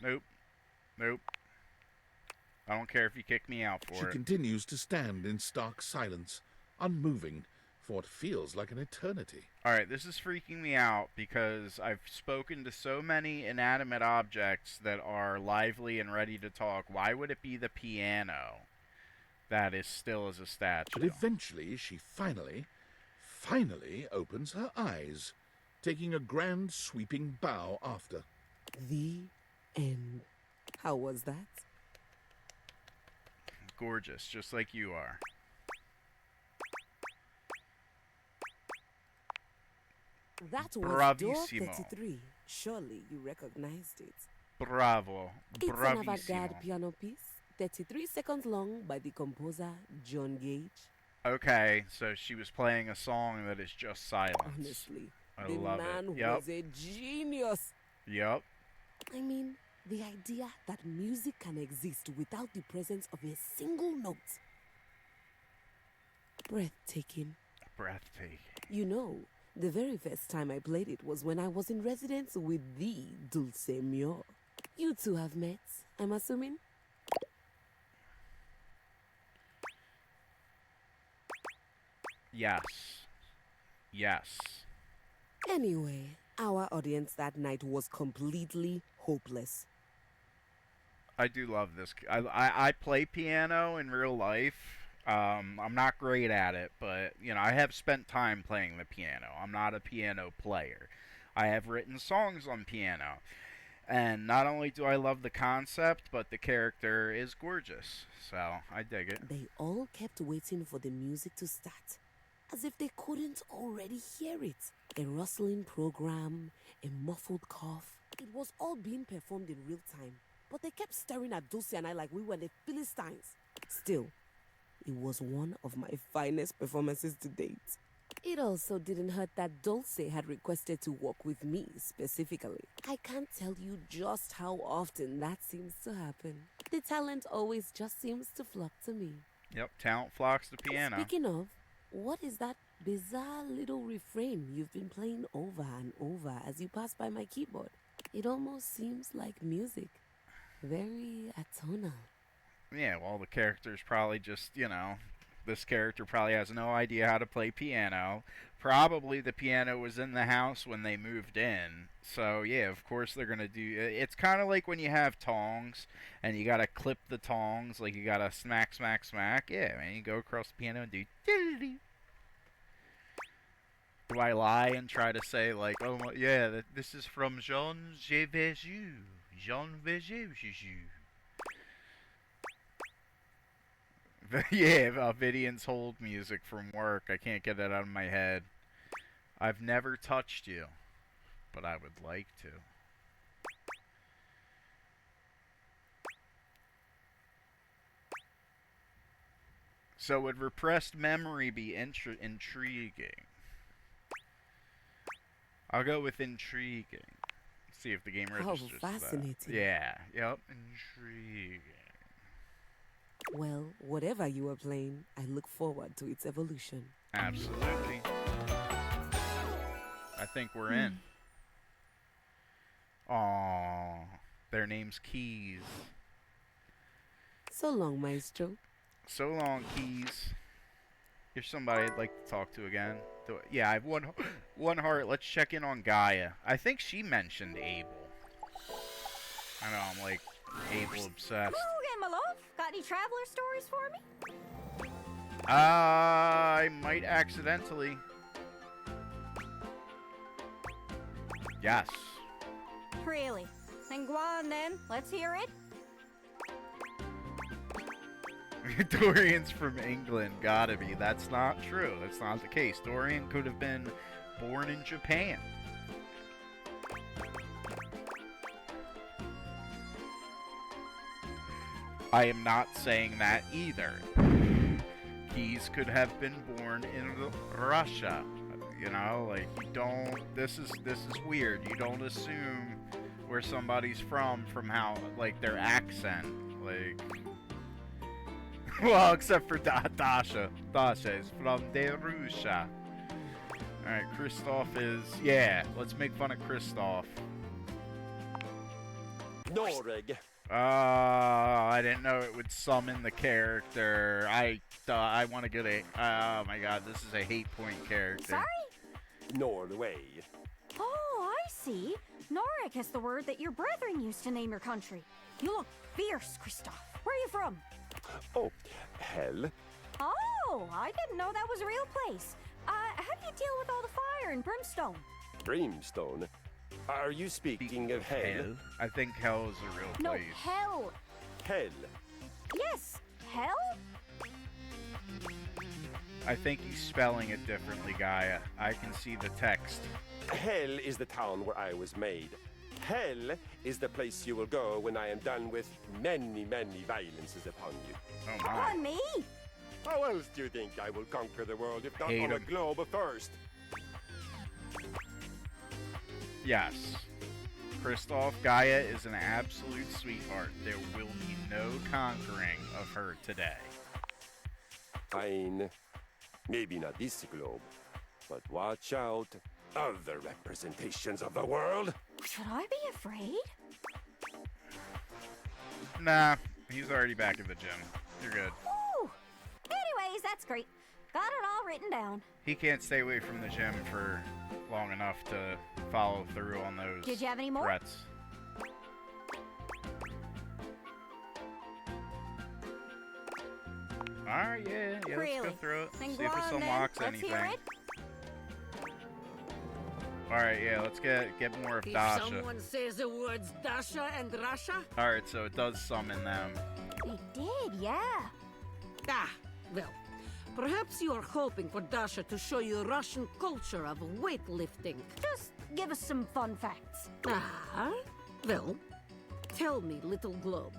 Nope. Nope. I don't care if you kick me out for it. She continues to stand in stark silence, unmoving, for what feels like an eternity. Alright, this is freaking me out because I've spoken to so many inanimate objects that are lively and ready to talk. Why would it be the piano that is still as a statue? But eventually she finally opens her eyes, taking a grand sweeping bow after. The end. How was that? Gorgeous, just like you are. That was Bravissimo. door 33. Surely you recognized it. Bravo. It's an Bravissimo. avant-garde piano piece, 33 seconds long, by the composer John Gage. Okay, so she was playing a song that is just silence. Honestly, I the love man it. Yep. was a genius. Yep. I mean, the idea that music can exist without the presence of a single note. Breathtaking. Breathtaking. You know, the very first time I played it was when I was in residence with the Dulce Mio. You two have met, I'm assuming? Yes. Yes. Anyway, our audience that night was completely hopeless. I do love this. I play piano in real life. I'm not great at it, but, you know, I have spent time playing the piano. I'm not a piano player. I have written songs on piano. And not only do I love the concept, but the character is gorgeous. So, I dig it. They all kept waiting for the music to start, as if they couldn't already hear it. A rustling program, a muffled cough. It was all being performed in real time, but they kept staring at Dulce and I like we were the Philistines. Still, it was one of my finest performances to date. It also didn't hurt that Dulce had requested to work with me specifically. I can't tell you just how often that seems to happen. The talent always just seems to flock to me. Yep, talent flocks to piano. Speaking of, what is that bizarre little refrain you've been playing over and over as you pass by my keyboard? It almost seems like music. Very atonal. Yeah, well, the character's probably just, you know, this character probably has no idea how to play piano. Probably the piano was in the house when they moved in. So, yeah, of course they're going to do... It's kind of like when you have tongs and you got to clip the tongs, like you got to smack, smack, smack. Yeah, man, you go across the piano and do... Do I lie and try to say, like, oh, yeah, this is from Jean Véju. Jean Véju. Yeah, Vidian's hold music from work. I can't get that out of my head. I've never touched you, but I would like to. So would repressed memory be intriguing? I'll go with intriguing. See if the game registers How fascinating. that. Yeah, yep, intriguing. Well, whatever you are playing, I look forward to its evolution. Absolutely. I think we're in. Aww. Their name's Keys. So long, Maestro. So long, Keys. You're somebody I'd like to talk to again. Yeah, I have one heart. Let's check in on Gaia. I think she mentioned Abel. I know, I'm like Abel obsessed. Hello again, my love. Got any traveler stories for me? I might accidentally. Yes. Really? Then go on then. Let's hear it. Dorian's from England. Gotta be. That's not true. That's not the case. Dorian could have been born in Japan. I am not saying that either. Keys could have been born in Russia. You know, like, you don't... This is weird. You don't assume where somebody's from how, like, their accent. Like... Well, except for Dasha. Dasha is from Russia. Alright, Kristoff is... Yeah, let's make fun of Kristoff. Noreg. I didn't know it would summon the character. I want to get a... Oh my god, this is a hate point character. Sorry? Norway. Oh, I see. Noreg is the word that your brethren used to name your country. You look fierce, Kristoff. Where are you from? Oh, hell. Oh, I didn't know that was a real place. How do you deal with all the fire and brimstone? Brimstone? Are you speaking of hell? I think hell is a real No, place. hell. Hell. Yes, hell? I think he's spelling it differently, Gaia. I can see the text. Hell is the town where I was made. Hell is the place you will go when I am done with many, many violences upon you. Oh my. Upon me? How else do you think I will conquer the world if not Hate on a him. globe first? Yes. Kristoff, Gaia is an absolute sweetheart. There will be no conquering of her today. Fine. Maybe not this globe, but watch out. Other representations of the world. Should I be afraid? Nah, he's already back at the gym. You're good. Ooh. Anyways, that's great. Got it all written down. He can't stay away from the gym for long enough to follow through on those Did you have any more? threats. Alright, yeah, let's Really? go through it. Then See go if it on then. unlocks Let's anything. hear it. Alright, yeah, let's get more of If Dasha. someone says the words Dasha and Russia, Alright, so it does summon them. It did, yeah. well, perhaps you are hoping for Dasha to show you Russian culture of weightlifting. Just give us some fun facts. Well, tell me, little globe,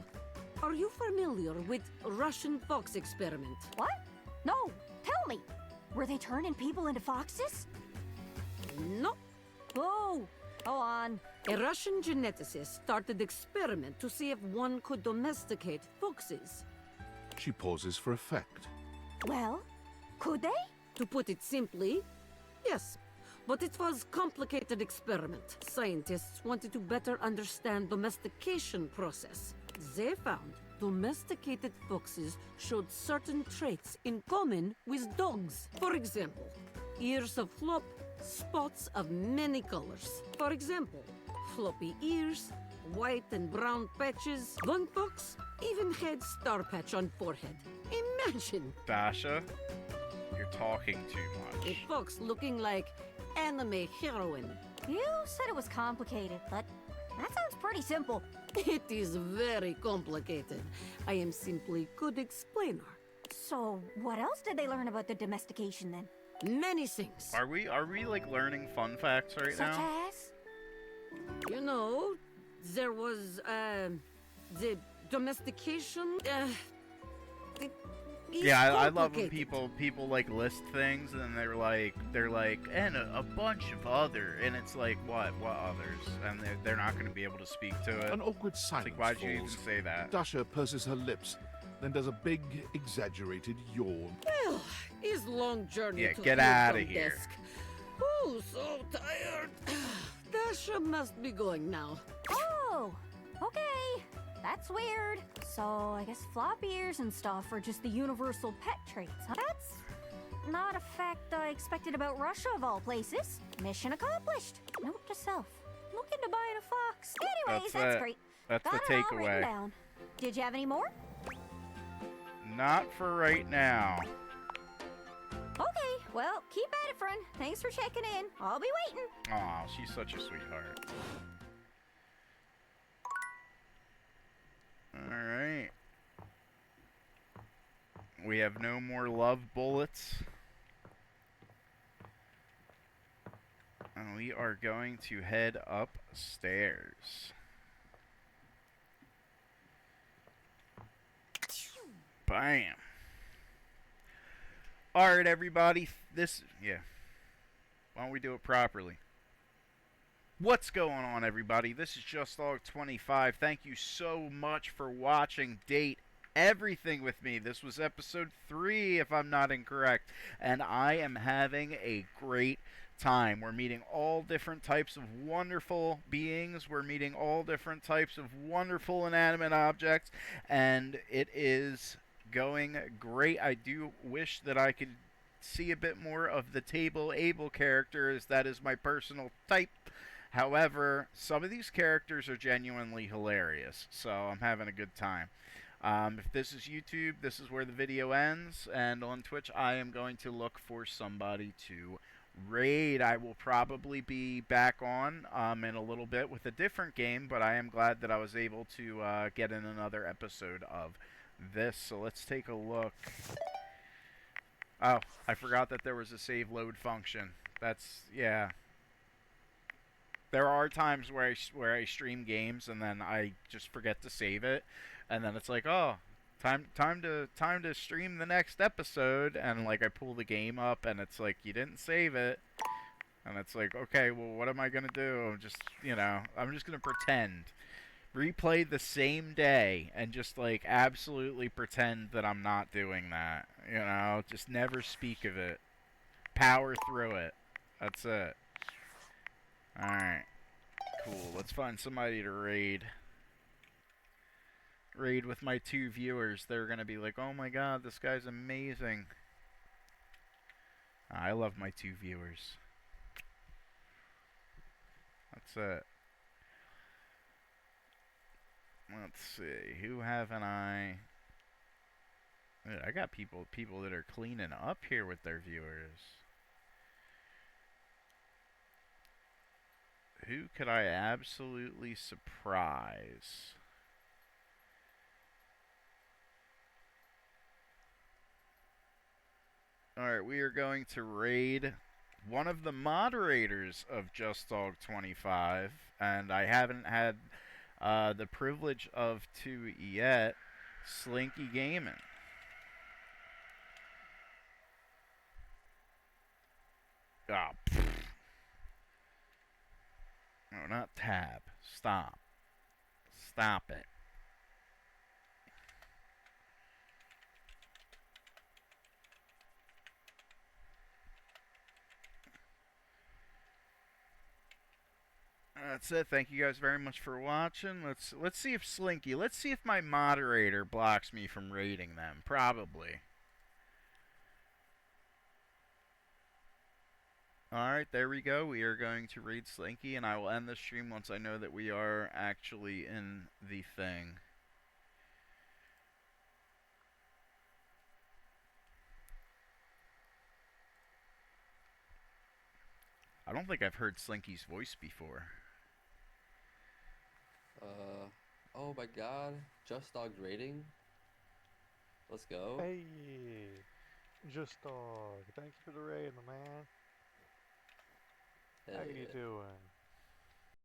are you familiar with Russian fox experiment? What? No, tell me. Were they turning people into foxes? No. Oh, go on. A Russian geneticist started experiment to see if one could domesticate foxes. She pauses for effect. Well, could they? To put it simply, yes. But it was a complicated experiment. Scientists wanted to better understand domestication process. They found domesticated foxes showed certain traits in common with dogs. For example, ears of flop, spots of many colors. For example, floppy ears, white and brown patches. One fox even had star patch on forehead. Imagine! Dasha, you're talking too much. A fox looking like anime heroine. You said it was complicated, but that sounds pretty simple. It is very complicated. I am simply good explainer. So, what else did they learn about the domestication then? Many things. Are we like learning fun facts right Such now? as? You know, there was the domestication. Yeah, I love when people like list things and then they're like and a bunch of other, and it's like what others, and they're not going to be able to speak to it. An awkward silence It's like, why'd you even falls. say that? Dasha purses her lips, then does a big, exaggerated yawn. Well, his long journey Yeah, to get and outta from here. desk. Oh, so tired. Dasha must be going now. Oh, okay. That's weird. So, I guess flop ears and stuff are just the universal pet traits, huh? That's not a fact I expected about Russia, of all places. Mission accomplished. Note to self. Look into buying a fox. Anyways, that's great. That's Got the it all written takeaway. down. Did you have any more? Not for right now. Okay, well, keep at it, friend. Thanks for checking in. I'll be waiting. Aw, she's such a sweetheart. Alright. We have no more love bullets. And we are going to head upstairs. Bam. Alright, everybody. Yeah. Why don't we do it properly? What's going on, everybody? This is JustDog25. Thank you so much for watching Date Everything with me. This was episode 3, if I'm not incorrect. And I am having a great time. We're meeting all different types of wonderful beings. We're meeting all different types of wonderful inanimate objects. And it is going great. I do wish that I could see a bit more of the Table Able characters. That is my personal type. However, some of these characters are genuinely hilarious, so I'm having a good time. If this is YouTube, this is where the video ends, and on Twitch I am going to look for somebody to raid. I will probably be back on in a little bit with a different game, but I am glad that I was able to get in another episode of this. So let's take a look. Oh, I forgot that there was a save load function. That's, yeah. There are times where I stream games and then I just forget to save it, and then it's like, oh, time to stream the next episode, and like I pull the game up and it's like, you didn't save it, and it's like, okay, well, what am I gonna do? I'm just gonna pretend, replay the same day and just like absolutely pretend that I'm not doing that. Just never speak of it. Power through it. That's it. Alright. Cool. Let's find somebody to raid. Raid with my 2 viewers. They're gonna be like, oh my god, this guy's amazing. I love my 2 viewers. That's it. Let's see. Who haven't I... Dude, I got people that are cleaning up here with their viewers. Who could I absolutely surprise? Alright, we are going to raid one of the moderators of JustDog25, and I haven't had the privilege of to yet, Slinky Gaming. Ah, pfft. No, not tab. Stop. Stop it. That's it. Thank you guys very much for watching. Let's see if Slinky, let's see if my moderator blocks me from raiding them. Probably. Alright, there we go. We are going to raid Slinky, and I will end the stream once I know that we are actually in the thing. I don't think I've heard Slinky's voice before. Oh my god. Just Dog's rating? Let's go. Hey, Just Dog. Thank you for the raid, my man. How you doing?